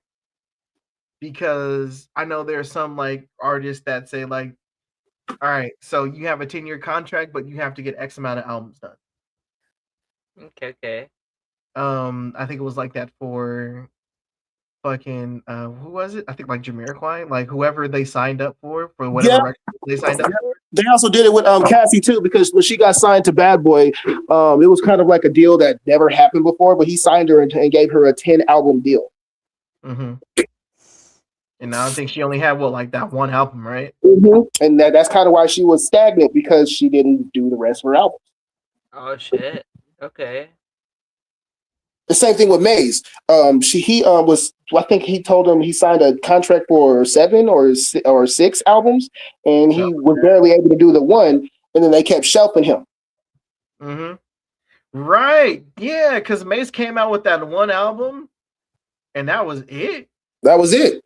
because I know there's some like artists that say like, all right, so you have a 10-year contract, but you have to get X amount of albums done. Okay, okay. I think it was like that for fucking who was it? I think like Jamiroquai, like whoever they signed up for whatever Yeah, record they signed up for. they also did it with Cassie too, because when she got signed to Bad Boy, it was kind of like a deal that never happened before, but he signed her and gave her a 10 album deal. Mm-hmm. And I think she only had like that one album, right? Mm-hmm. And that's kind of why she was stagnant because she didn't do the rest of her albums. Oh shit. Okay. The same thing with Maze. He was. I think he told him he signed a contract for 7 or 6 albums, and he was barely able to do the one. And then they kept shelving him. Mm-hmm. Right. Yeah, because Mace came out with that one album, and that was it. That was it.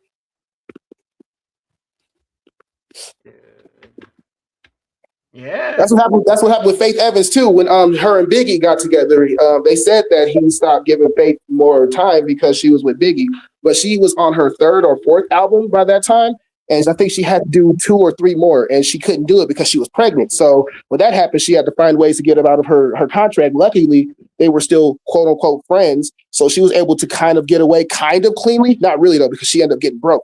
Yeah. That's what happened. That's what happened with Faith Evans too. When her and Biggie got together, they said that he stopped giving Faith more time because she was with Biggie, but she was on her 3rd or 4th album by that time, and I think she had to do 2 or 3 more, and she couldn't do it because she was pregnant. So when that happened, she had to find ways to get out of her contract. Luckily, they were still quote unquote friends, so she was able to kind of get away, kind of cleanly. Not really though, because she ended up getting broke.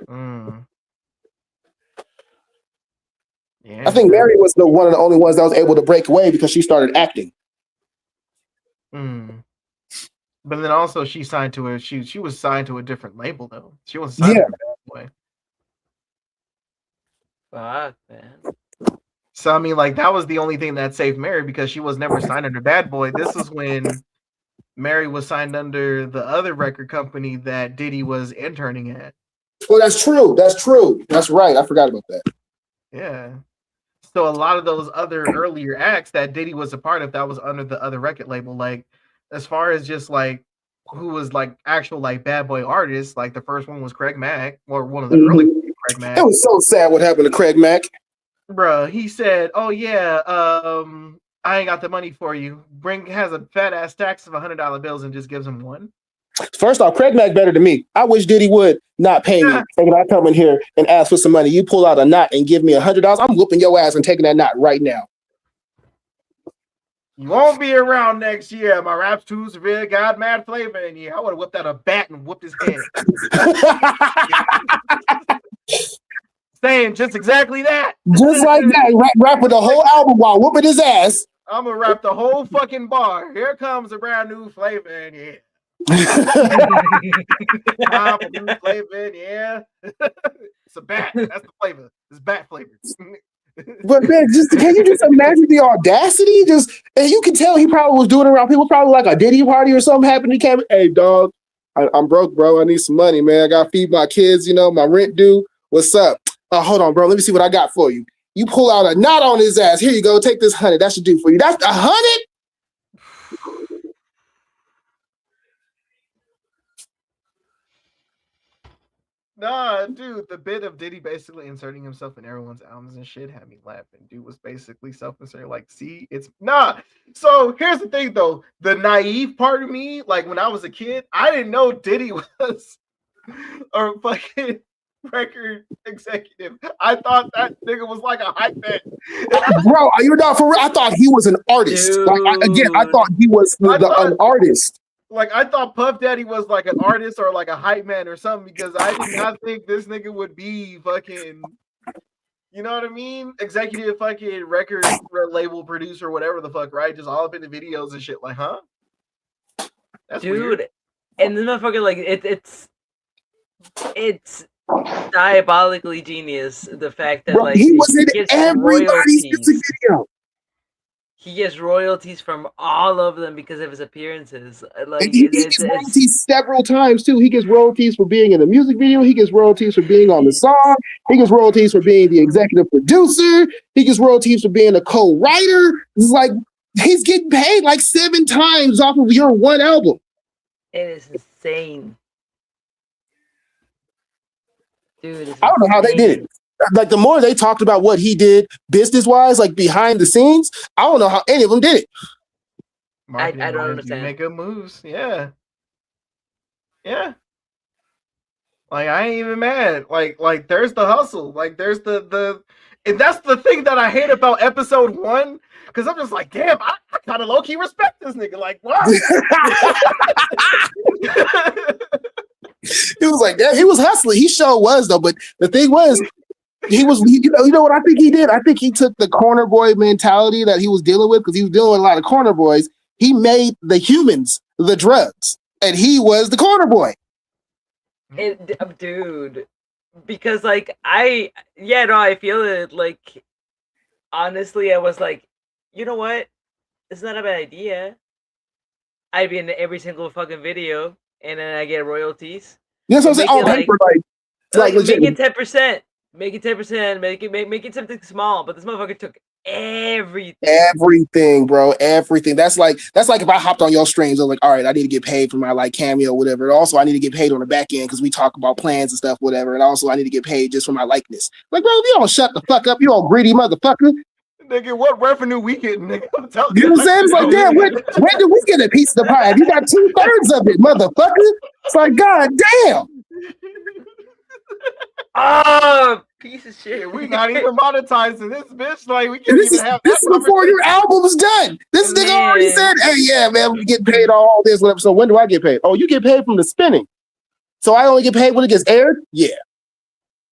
Mm. Yeah. I think Mary was one of the only ones that was able to break away because she started acting. Mm. But then also she signed to she was signed to a different label though. She wasn't signed to Bad Boy. Fuck, man. So I mean, like that was the only thing that saved Mary because she was never signed under Bad Boy. This was when Mary was signed under the other record company that Diddy was interning at. Oh, that's true. That's true. That's right. I forgot about that. Yeah. So a lot of those other earlier acts that Diddy was a part of, that was under the other record label. Like, as far as just like who was like actual like Bad Boy artists, like the first one was Craig Mack, or one of the early Craig Mack. It was so sad what happened to Craig Mack. Bruh, he said, "Oh yeah, I ain't got the money for you." Has a fat ass tax of $100 bills and just gives him one. First off, Craig Mack better than me. I wish Diddy would not pay me. So when I come in here and ask for some money, you pull out a knot and give me $100. I'm whooping your ass and taking that knot right now. You won't be around next year. My rap's too severe, got mad flavor in here. I would have whipped out a bat and whooped his head. Saying just exactly that. Just like that, rapping the whole album while whooping his ass. I'm gonna rap the whole fucking bar. Here comes a brand new flavor, and yeah. Time for new flavor, yeah. It's a bat. That's the flavor. It's bat flavor. But man, just can you just imagine the audacity? And you can tell he probably was doing it around people, probably like a Diddy party or something happened. He came, hey dog, I'm broke, bro. I need some money, man. I gotta feed my kids, my rent due. What's up? Hold on, bro. Let me see what I got for you. You pull out a knot on his ass. Here you go. Take this 100. That should do for you. That's 100. Nah, dude, the bit of Diddy basically inserting himself in everyone's albums and shit had me laughing. Dude was basically self-inserting, like, see, it's nah. So here's the thing, though. The naive part of me, like when I was a kid, I didn't know Diddy was a fucking record executive. I thought that nigga was like a hype man. Bro, you're not for real. I thought he was an artist. Like I thought he was an artist. Like, I thought Puff Daddy was like an artist or like a hype man or something, because I did not think this nigga would be fucking, you know what I mean? Executive fucking record label producer, whatever the fuck, right? Just all up in the videos and shit. Like, huh? That's dude. weird. And this motherfucker, like, it's diabolically genius. The fact that, bro, like, he was in everybody's music video. He gets royalties from all of them because of his appearances. Like, and he gets royalties several times too. He gets royalties for being in the music video. He gets royalties for being on the song. He gets royalties for being the executive producer. He gets royalties for being a co-writer. It's like he's getting paid like 7 times off of your one album. It is insane, dude. I don't know how they did it. Like, the more they talked about what he did business-wise, like behind the scenes, I don't know how any of them did it. I don't understand. You make good moves, yeah. Like, I ain't even mad. Like there's the hustle. Like, there's the and that's the thing that I hate about episode 1, because I'm just like, damn, I kind of low-key respect this nigga. Like, what? It was like that. He was hustling. He sure was, though. But the thing was, you know what I think he did? I think he took the corner boy mentality that he was dealing with, because he was dealing with a lot of corner boys. He made the humans the drugs, and he was the corner boy. Dude, because like I feel it. Like, honestly, I was like, you know what? It's not a bad idea. I'd be in every single fucking video, and then I get royalties. That's what I'm saying. On paper, like make it 10%. Make it 10%. Make it something small. But this motherfucker took everything. Everything, bro. Everything. That's like if I hopped on your streams, I was like, all right, I need to get paid for my like cameo, whatever. And also, I need to get paid on the back end because we talk about plans and stuff, whatever. And also, I need to get paid just for my likeness. Like, bro, you don't shut the fuck up, you all greedy motherfucker. Nigga, what revenue we getting, nigga? You know what I'm saying? It's like, damn, when do we get a piece of the pie? You got 2/3 of it, motherfucker. It's like, god damn. Piece of shit. We not even monetizing this bitch. Like, we can't This even have is before your album's done. This nigga already said, hey, yeah, man, we get paid all this, whatever. So when do I get paid? Oh, you get paid from the spinning. So I only get paid when it gets aired? Yeah.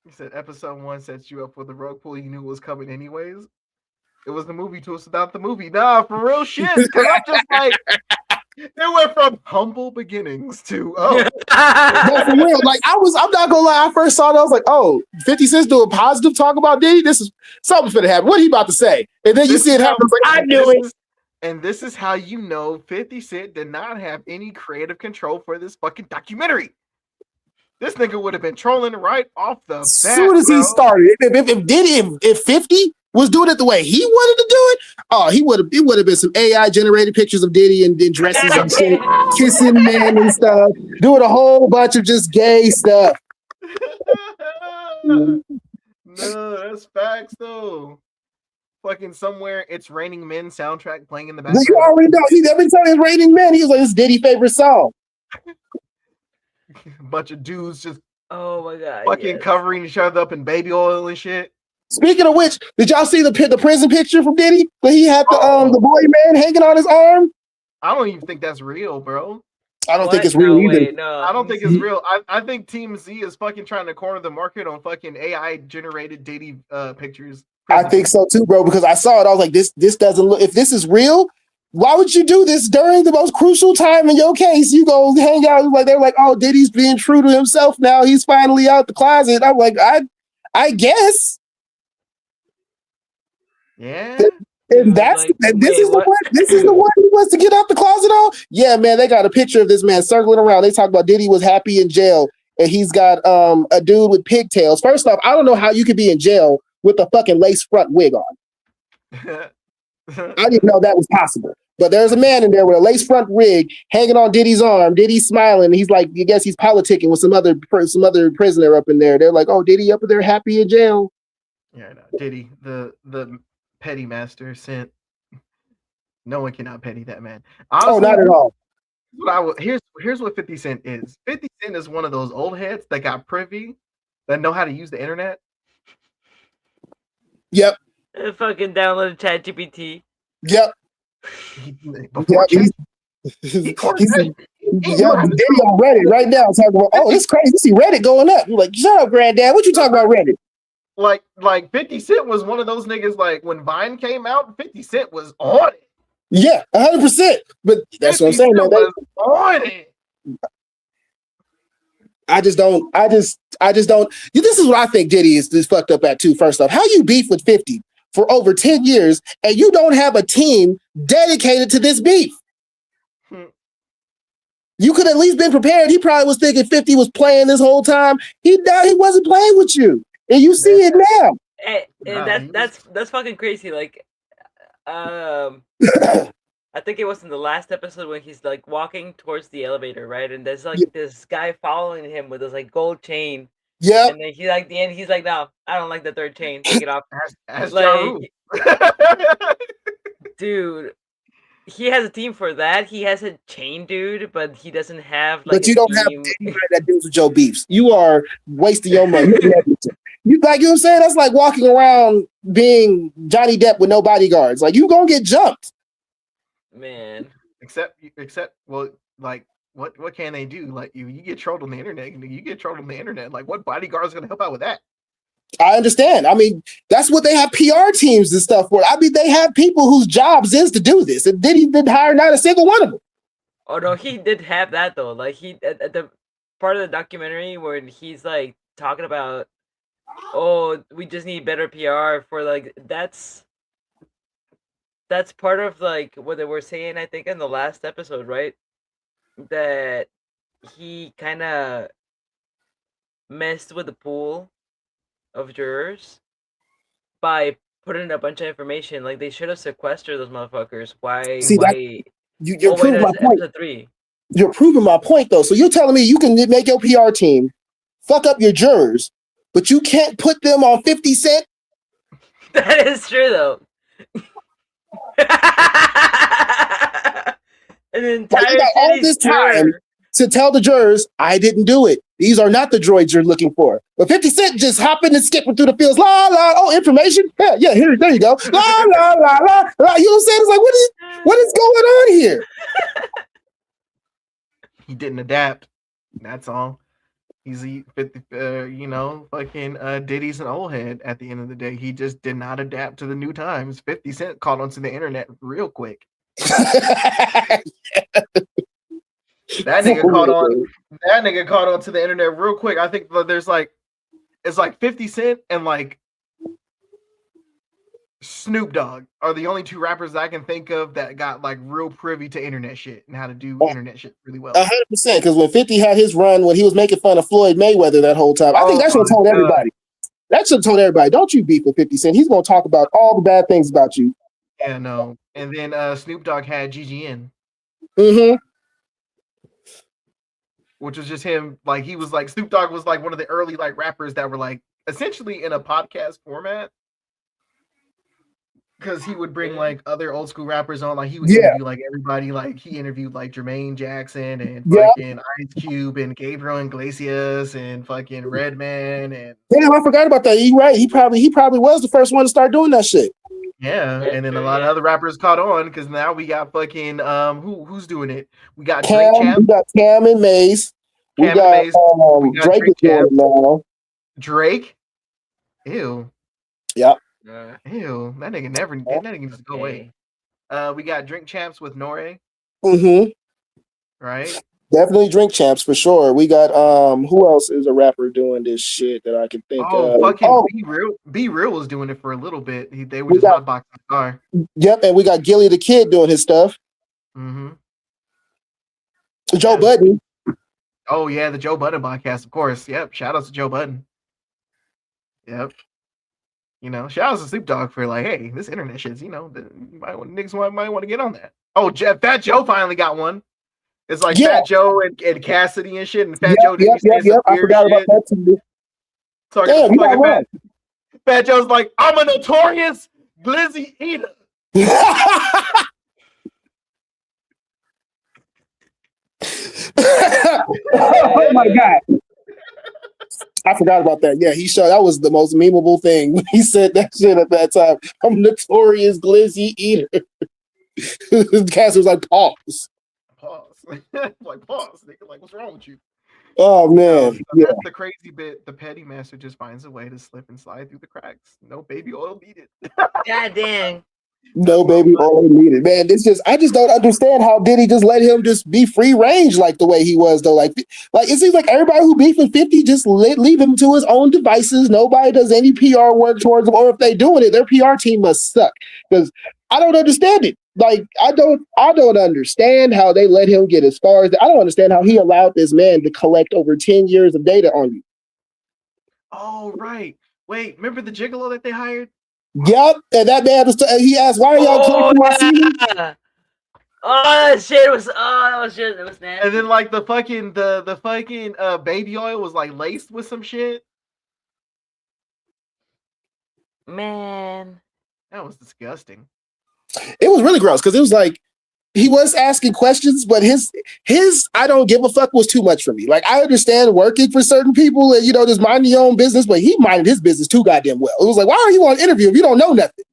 He said episode 1 sets you up for the rug pull. You knew it was coming anyways. It was the movie twist about the movie. Nah, for real shit. Because I'm just like, they went from humble beginnings to No, for real. Like, I'm not gonna lie. I first saw it, I was like, oh, 50 Cent's doing positive talk about Diddy. This is something finna happen. What he about to say? And then you see it happen. I was like, I knew it. And this is how you know 50 Cent did not have any creative control for this fucking documentary. This nigga would have been trolling right off the bat. As soon as he started, if 50 was doing it the way he wanted to do it, oh, it would have been some AI generated pictures of Diddy and dresses and shit, kissing men and stuff, doing a whole bunch of just gay stuff. No, that's facts though. Fucking somewhere, It's Raining Men soundtrack playing in the background. You already know. Every time it's Raining Men, he was like, "It's Diddy's favorite song." Bunch of dudes just oh my god, fucking covering each other up in baby oil and shit. Speaking of which, did y'all see the prison picture from Diddy where he had the boy man hanging on his arm? I don't even think that's real, bro. I don't think What? it's real No, either. wait, no. I don't think it's real. I think Team Z is fucking trying to corner the market on fucking AI generated Diddy pictures. I think so too, bro, because I saw it. I was like, this doesn't look, if this is real, why would you do this during the most crucial time in your case? You go hang out, like they're like, oh, Diddy's being true to himself now. He's finally out the closet. I'm like, I guess. Yeah. And Dude, that's like, this wait, is the what? one. This is the one he wants to get out the closet on. Yeah, man, they got a picture of this man circling around. They talk about Diddy was happy in jail, and he's got a dude with pigtails. First off, I don't know how you could be in jail with a fucking lace front wig on. I didn't know that was possible. But there's a man in there with a lace front wig hanging on Diddy's arm. Diddy's smiling. He's like, I guess he's politicking with some other prisoner up in there. They're like, oh, Diddy up in there happy in jail. Yeah, no, Diddy, the petty master sent. No one can out petty that man. Honestly, Oh, not at all. Here's what 50 Cent is. 50 Cent is one of those old heads that got privy, that know how to use the internet. Yep. Fucking download ChatGPT. Yep. Before Yep. Diddy on Reddit right now talking about, oh, it's crazy. You see Reddit going up. You're like, shut up, granddad. What you talking about Reddit? like 50 Cent was one of those niggas, like when Vine came out, 50 Cent was on it. Yeah, 100%. But that's what I'm saying, man. Was on it. I just don't. This is what I think Diddy is fucked up at too. First off, how you beef with 50 for over 10 years and you don't have a team dedicated to this beef? You could at least been prepared. He probably was thinking 50 was playing this whole time. He wasn't playing with you, and you see it now. And that's fucking crazy. Like, I think it was in the last episode when he's like walking towards the elevator, right? And there's like this guy following him with this like gold chain. Yeah. And then he like the end, he's like, no, I don't like the third chain. Take it off. Like, dude, he has a team for that. He has a chain dude, but he doesn't have like. But you don't have anybody that deals with your beefs. You are wasting your money. You like, you know what I'm saying? That's like walking around being Johnny Depp with no bodyguards. Like, you gonna get jumped. Man. Except well, like what can they do? Like you get trolled on the internet. You get trolled on the internet. Like what bodyguard's gonna help out with that? I understand. I mean, that's what they have PR teams and stuff for. I mean, they have people whose jobs is to do this. And Diddy didn't hire not a single one of them. Oh no, he did have that though. Like he at the part of the documentary where he's like talking about, oh, we just need better PR for like that's part of like what they were saying, I think, in the last episode, right? That he kind of messed with the pool of jurors by putting a bunch of information. Like they should have sequestered those motherfuckers. Why? See, why? You're proving my point. You're proving my point, though. So you're telling me you can make your PR team fuck up your jurors, but you can't put them on 50 Cent? That is true, though. An entire got all this time to tell the jurors, I didn't do it. These are not the droids you're looking for. But 50 Cent just hopping and skipping through the fields. La, la, oh, information. Yeah, here, there you go. La, la, la, la, la. You know what I'm saying? It's like, what is going on here? He didn't adapt. That's all. He's 50, fucking Diddy's an old head at the end of the day. He just did not adapt to the new times. 50 Cent caught onto the internet real quick. That nigga caught on to the internet real quick. I think there's like, it's like 50 Cent and like Snoop Dogg are the only two rappers that I can think of that got like real privy to internet shit and how to do internet shit really well. 100%, because when 50 had his run, when he was making fun of Floyd Mayweather that whole time, I think that should have told everybody. That should have told everybody, don't you beef with 50 Cent. He's going to talk about all the bad things about you. Yeah, no. And then Snoop Dogg had GGN. Mm-hmm. Which was just him, like he was like Snoop Dogg was like one of the early like rappers that were like essentially in a podcast format, because he would bring like other old school rappers on, like he would interview like everybody, like he interviewed like Jermaine Jackson and fucking Ice Cube and Gabriel Iglesias and fucking Redman and damn, I forgot about that. You're right. He probably was the first one to start doing that shit. Yeah, That's and then a true, lot of yeah. other rappers caught on because now we got fucking who's doing it? We got Drake Cam, we Champ, got Cam and Mace. We Cam and got Mace. We got Drake is Drake doing it Champ, now. Drake. Ew, Yep. ew. That nigga never. That nigga needs to go away. Okay. We got Drink Champs with Nore, Mm-hmm. right? Definitely Drink Champs for sure. We got who else is a rapper doing this shit that I can think Oh, of? fucking Oh, Be Real was doing it for a little bit. They were we just got hotboxing the car. yep, and we got Gilly the Kid doing his stuff. Mm-hmm. Joe Yeah. Budden. Oh yeah, the Joe Budden podcast, of course. Yep. Shout out to Joe Budden. Yep. You know, shout out to Snoop Dogg for like, hey, this internet shit's, you know, niggas might want to get on that. Oh, Fat Joe finally got one. It's like Yeah. Fat Joe and Cassidy and shit, and Fat Yep, Joe did be saying some I weird forgot about shit. that too. Talking Damn, you fucking not wrong. Fat Joe's like, I'm a notorious glizzy eater. Oh my god. I forgot about that. Yeah, he showed that was the most memeable thing when he said that shit at that time. I'm notorious glizzy eater. Cass was like, pause. Like, pause. Nigga, like, what's wrong with you? Oh man. So Yeah. that's the crazy bit. The petty master just finds a way to slip and slide through the cracks. No baby oil needed. God dang. No baby oil needed. Man, I just don't understand how Diddy just let him just be free range like the way he was though. Like it seems like everybody who beef with 50 just leave him to his own devices. Nobody does any PR work towards him, or if they doing it, their PR team must suck. Because I don't understand it. Like I don't understand how they let him get as far as I don't understand how he allowed this man to collect over 10 years of data on you. Oh right. Wait, remember the gigolo that they hired? Yep, and that man he asked, "Why are y'all collecting my semen?" Yeah. Oh, that shit was. Oh, that was shit. It was nasty. And then like the fucking baby oil was like laced with some shit. Man. That was disgusting. It was really gross because it was like he was asking questions, but his I don't give a fuck was too much for me. Like I understand working for certain people and just minding your own business, but he minded his business too goddamn well. It was like, why are you on an interview if you don't know nothing?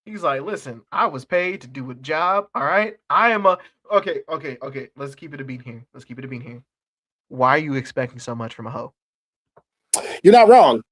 He's like, listen, I was paid to do a job. All right, I am a okay. Let's keep it a beat here. Why are you expecting so much from a hoe? You're not wrong.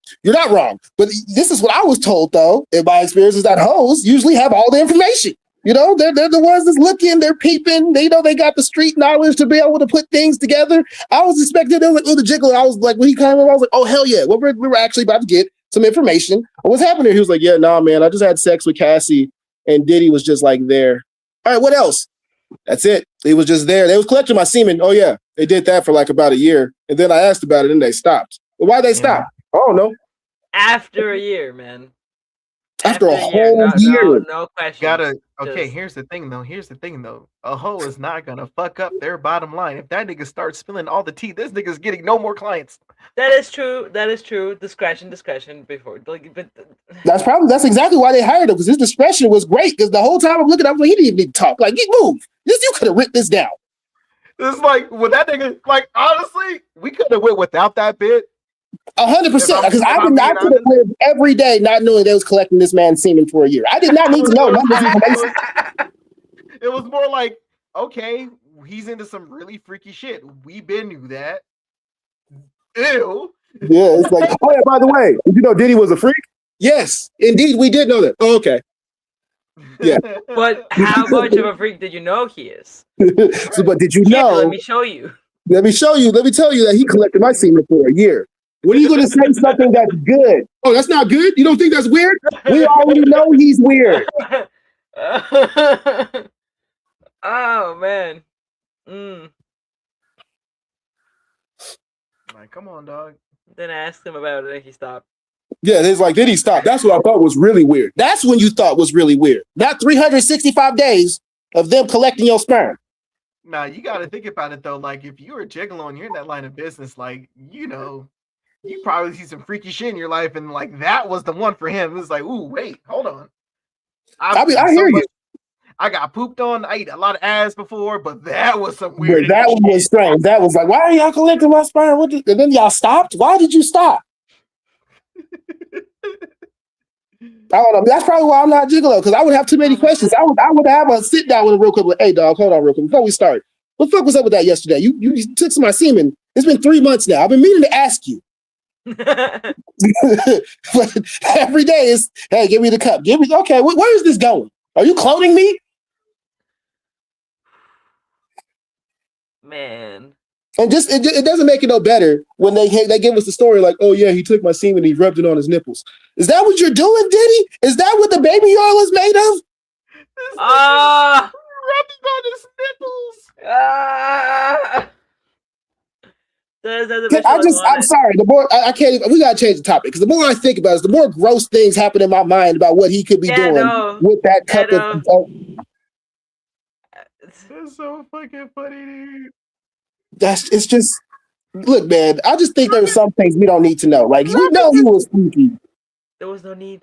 But this is what I was told, though, in my experience, is that hoes usually have all the information. They're the ones that's looking, they're peeping. They got the street knowledge to be able to put things together. I was expecting them like, the jiggler. I was like, when he came in, I was like, oh, hell yeah. We were actually about to get some information on what's happening. He was like, yeah, nah, man, I just had sex with Cassie and Diddy was just like there. All right, what else? That's it. He was just there. They was collecting my semen. Oh, yeah. They did that for like about a year. And then I asked about it and they stopped. But why'd they stop? I don't know. After a year, man. After a whole year. No question. Here's the thing though. A hoe is not gonna fuck up their bottom line. If that nigga starts spilling all the tea, this nigga's getting no more clients. That is true. Discretion before. That's exactly why they hired him, because his discretion was great. Because the whole time I'm looking, I was like, he didn't even need to talk. Like, you move. You could have ripped this down. It's like with that nigga, like honestly, we could have went without that bit. 100%, because I could have lived every day not knowing they was collecting this man's semen for a year. I did not need to know none of this information. It was more like, okay, he's into some really freaky shit. We been knew that. Ew. Yeah, it's like, oh yeah, by the way, did you know Diddy was a freak? Yes, indeed, we did know that. Oh, okay. Yeah. But how much of a freak did you know he is? But did you know? Let me show you. Let me tell you that he collected my semen for a year. When are you going to say something that's good? Oh, that's not good? You don't think that's weird? We already know he's weird. Oh, man. Like, come on, dog. Then I asked him about it and he stopped. Yeah, it's like, did he stop? That's what I thought was really weird. That's when you thought was really weird. Not 365 days of them collecting your sperm. Nah, you got to think about it, though. Like, if you're a gigolo and you're in that line of business, like, you probably see some freaky shit in your life, and like that was the one for him. It was like, ooh, wait, hold on. I hear you. I got pooped on. I ate a lot of ass before, but that was some weird. That one was strange. That was like, why are y'all collecting my sperm? And then y'all stopped. Why did you stop? I don't know. That's probably why I'm not gigolo, because I would have too many questions. I would have a sit down with him real quick. Like, hey, dog, hold on real quick before we start. What the fuck was up with that yesterday? You took some of my semen. It's been 3 months now. I've been meaning to ask you. But every day is, hey, give me the cup. Give me, okay, where is this going? Are you cloning me? Man. And just it doesn't make it no better when they give us the story like, oh yeah, he took my semen, he rubbed it on his nipples. Is that what you're doing, Diddy? Is that what the baby oil is made of? Ah, rubbing on his nipples. Ah. I'm sorry. The more I can't even, we gotta change the topic, because the more I think about it, the more gross things happen in my mind about what he could be doing with that cup of. That's so fucking funny, dude. It's just, look, man. I just think there's some things we don't need to know. Like, we know he was freaky. There was no need.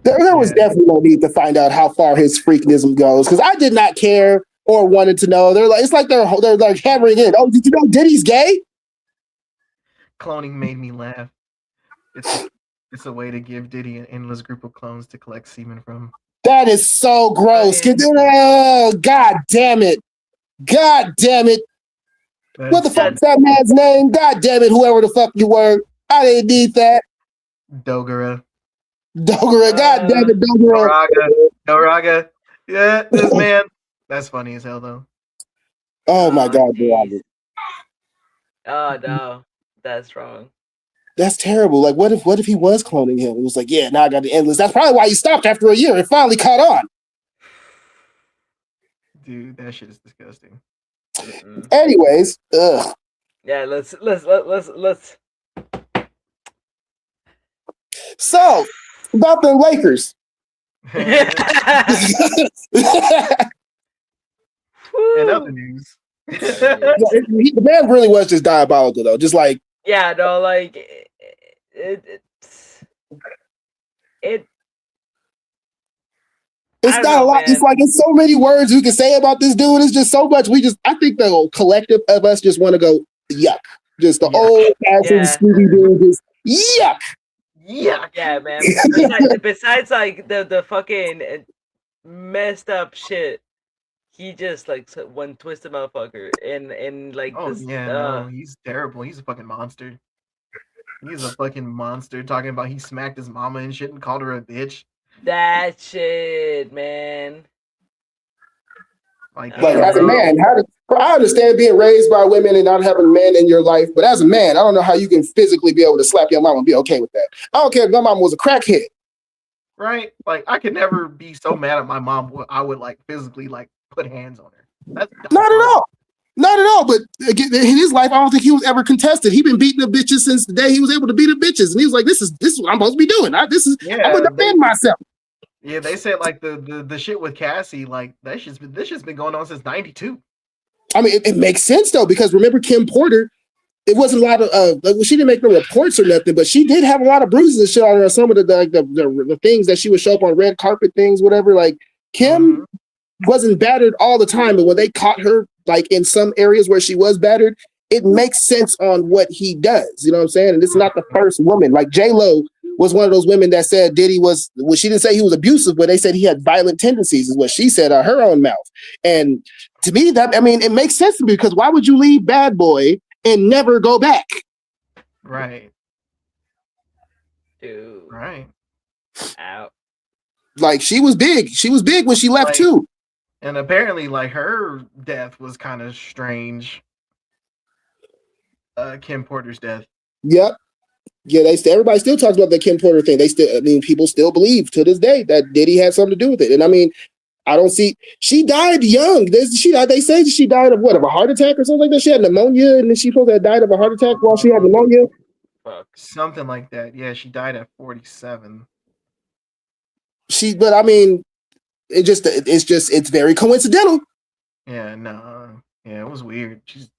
There was definitely no need to find out how far his freakism goes, because I did not care or wanted to know. They're like, it's like they're like hammering in. Oh, did you know Diddy's gay? Cloning made me laugh. It's a way to give Diddy an endless group of clones to collect semen from. That is so gross. Oh, God damn it. God damn it. What the fuck's that man's name? God damn it, whoever the fuck you were. I didn't need that. Dogura. God damn it, Dogura. Doraga. Yeah, this man. That's funny as hell, though. Oh my God, Doraga. Oh no, that's wrong. That's terrible. Like, what if he was cloning him? It was like, yeah, now I got the endless. That's probably why he stopped after a year. It finally caught on. Dude, that shit is disgusting. Anyways, ugh. Yeah, let's. So, about the Lakers. In other news, the man really was just diabolical, though. Just like, yeah, no, like it's not a lot. Man. It's like, it's so many words we can say about this dude. It's just so much. I think the collective of us just want to go yuck. Just the old fashioned Scooby Doo, just yuck. Yeah, man. Besides like the fucking messed up shit, he just like one twisted motherfucker, and like he's terrible. He's a fucking monster. He's a fucking monster. Talking about he smacked his mama and shit and called her a bitch. That shit, man. Like as a man, I understand being raised by women and not having men in your life, but as a man, I don't know how you can physically be able to slap your mom and be okay with that. I don't care if my mom was a crackhead. Right? Like, I could never be so mad at my mom. I would like physically like put hands on her. That's not at all. Not at all. But in his life, I don't think he was ever contested. He been beating the bitches since the day he was able to beat the bitches, and he was like, "This is what I'm supposed to be doing. I'm gonna defend myself." Yeah, they said like the shit with Cassie, like this shit's been going on since '92. I mean, it makes sense though, because remember Kim Porter, it wasn't a lot of she didn't make no reports or nothing, but she did have a lot of bruises and shit on her. Some of the things that she would show up on red carpet things, whatever. Like Kim wasn't battered all the time, but when they caught her like in some areas where she was battered, it makes sense on what he does. You know what I'm saying? And this is not the first woman. Like J-Lo was one of those women that said Diddy was, well, she didn't say he was abusive, but they said he had violent tendencies, is what she said out her own mouth. And to me, it makes sense to me, because why would you leave Bad Boy and never go back? Right. Dude. Right. Out. Like, she was big. She was big when she left too. And apparently, like, her death was kind of strange. Kim Porter's death. Yep. Yeah, everybody still talks about the Kim Porter thing. People still believe to this day that Diddy had something to do with it. And I mean, I don't see. She died young. They say she died of what? Of a heart attack or something like that. She had pneumonia, and then she supposed to have died of a heart attack while she had pneumonia. Something like that. Yeah, she died at 47. But I mean, it's very coincidental. Yeah, no. Yeah, it was weird. She's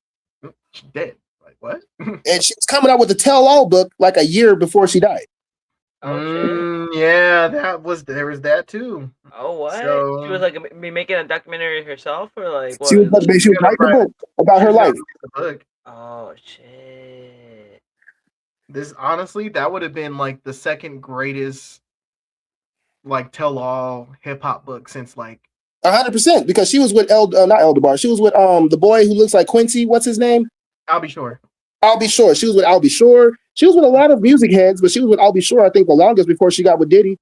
dead. Like, what? And she was coming out with the tell-all book like a year before she died. Yeah, there was that too. Oh, what? So, she was like making a documentary herself, or like what? She was writing a book about her life. Oh shit! This honestly, that would have been like the second greatest like tell-all hip hop book since like 100%, because she was with not Eldebar. She was with the boy who looks like Quincy. What's his name? I'll be sure. I'll Be Sure. She was with I'll Be Sure. She was with a lot of music heads, but she was with I'll Be Sure, I think, the longest before she got with Diddy.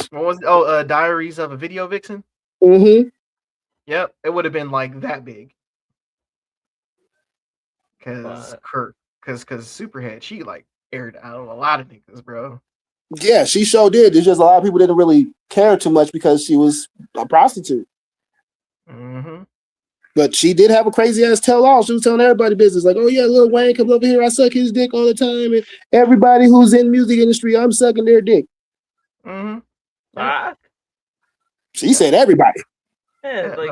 What was it? Diaries of a Video Vixen? Mm-hmm. Yep, it would have been like that big. Cause Superhead, she like aired out a lot of niggas, bro. Yeah, she sure did. It's just a lot of people didn't really care too much because she was a prostitute. Mm-hmm. But she did have a crazy ass tell all. She was telling everybody business, like, oh yeah, Lil Wayne comes over here, I suck his dick all the time, and everybody who's in music industry, I'm sucking their dick. Mm-hmm. Ah, She said everybody. yeah, like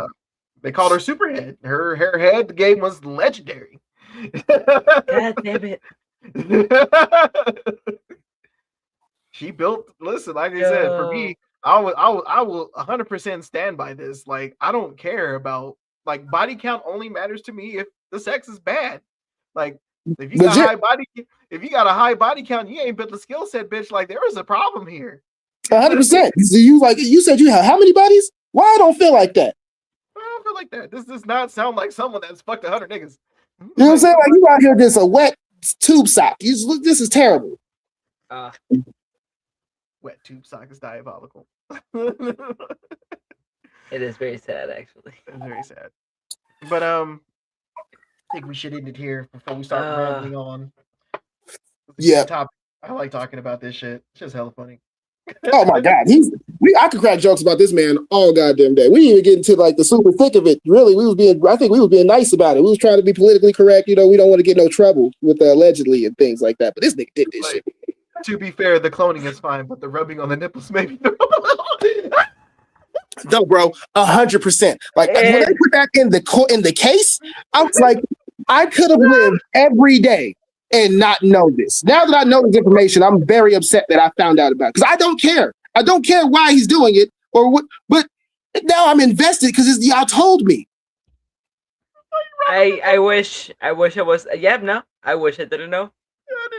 They called her Superhead. Her head game was legendary. God damn it. She built. Listen, like I said, for me, I will 100% stand by this. Like, I don't care about like body count. Only matters to me if the sex is bad. Like, if you got a high body count, you ain't built the skill set, bitch. Like, there is a problem here. 100%. You said you have how many bodies? Why I don't feel like that? I don't feel like that. This does not sound like someone that's fucked 100 niggas. You know what I'm saying? Like, you out here just a wet tube sock. This is terrible. Wet tube sock is diabolical. It is very sad, actually. It's very sad. But I think we should end it here before we start rambling on. Yeah. I like talking about this shit. It's just hella funny. Oh my God, I could crack jokes about this man all goddamn day. We didn't even get into like the super thick of it. Really, I think we was being nice about it. We was trying to be politically correct. You know, we don't want to get no trouble with allegedly and things like that. But this nigga did this shit. To be fair, the cloning is fine, but the rubbing on the nipples maybe. No, bro, 100%. Like when they put that in the case, I was like, I could have lived every day and not know this. Now that I know this information, I'm very upset that I found out about it because I don't care. I don't care why he's doing it or what, but now I'm invested because y'all told me. I wish I was. Yeah, no, I wish I didn't know.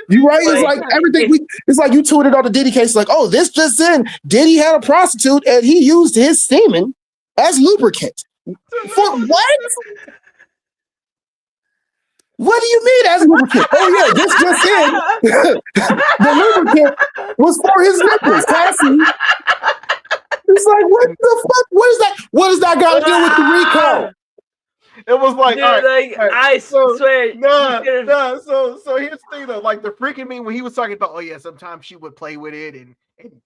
You right? It's like everything. It's like you tweeted on the Diddy case, like, oh, this just in: Diddy had a prostitute and he used his semen as lubricant. For what? What do you mean as lubricant? Oh yeah, this just in: the lubricant was for his nipples. Cassie. It's like, what the fuck? What does that got to do with the recall? It was like, dude, all right, I swear. Nah. So here's the thing though, like the freaking me when he was talking about, oh yeah, sometimes she would play with it and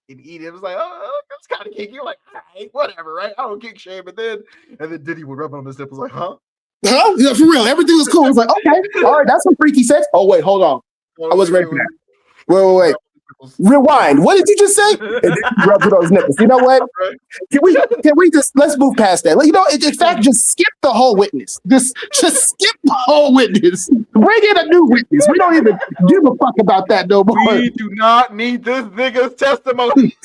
eat it. It was like, oh, that's kind of kinky. You're like, all right, whatever, right? I don't kick shame. And then Diddy would rub on his nipples, like, huh? Huh? Yeah, for real. Everything was cool. It was like, okay, all right, that's some freaky sex. Oh wait, hold on. I wasn't ready for that. Wait. Rewind. What did you just say? And then he rubs it on his nipples. You know what? Can we just let's move past that? You know, in fact, just skip the whole witness. Just skip the whole witness. Bring in a new witness. We don't even give a fuck about that no more. We do not need this nigga's testimony.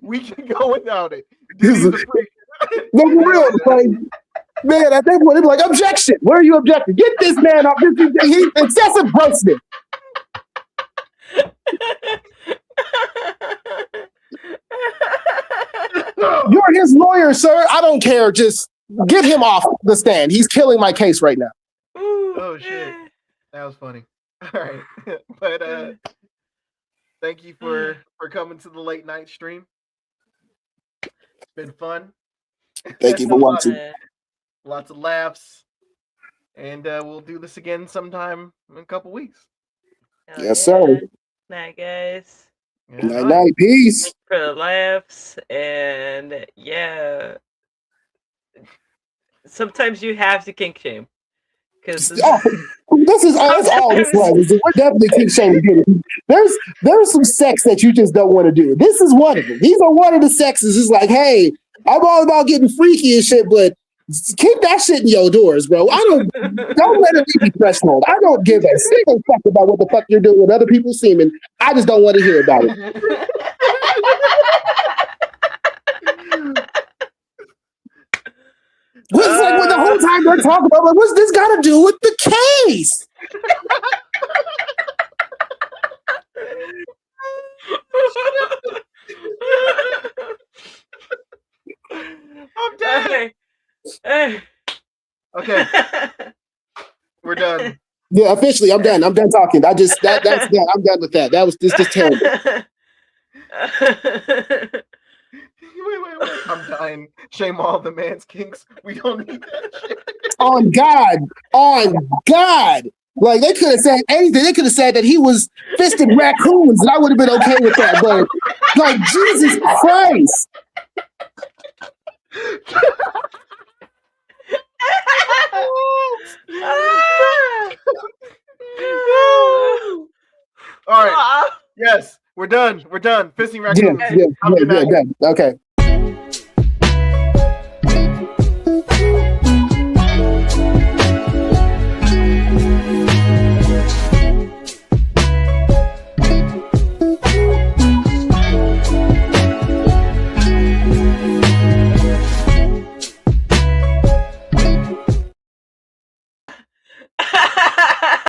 We can go without it. No, for real. Like, man, at that point, they'd be like, objection. Where are you objecting? Get this man up. He's excessive grossness. You're his lawyer, sir. I don't care. Just get him off the stand. He's killing my case right now. Oh shit, that was funny. All right, but thank you for coming to the late night stream. It's been fun. Thank you for watching. Lots of laughs, and we'll do this again sometime in a couple weeks. Yes, sir. Night, guys. Night. Peace. Thanks for the laughs, and yeah. Sometimes you have to kink shame. Because that's all this was. We're definitely kink shaming. There's some sex that you just don't want to do. This is one of them. These are one of the sexes. It's like, hey, I'm all about getting freaky and shit, but keep that shit in your doors, bro. Don't let it be threshold. I don't give a single fuck about what the fuck you're doing with other people's semen. I just don't want to hear about it. What's like what the whole time they're talking about? Like, what's this got to do with the case? Okay, we're done. Yeah, officially, I'm done. I'm done talking. That's that. I'm done with that. That was just terrible. Wait. I'm dying. Shame all the man's kinks. We don't need that shit. On God. Like they could have said anything. They could have said that he was fisting raccoons, and I would have been okay with that. But like Jesus Christ. All right. Yes, we're done. Fisting raccoons. Yeah, done. Okay.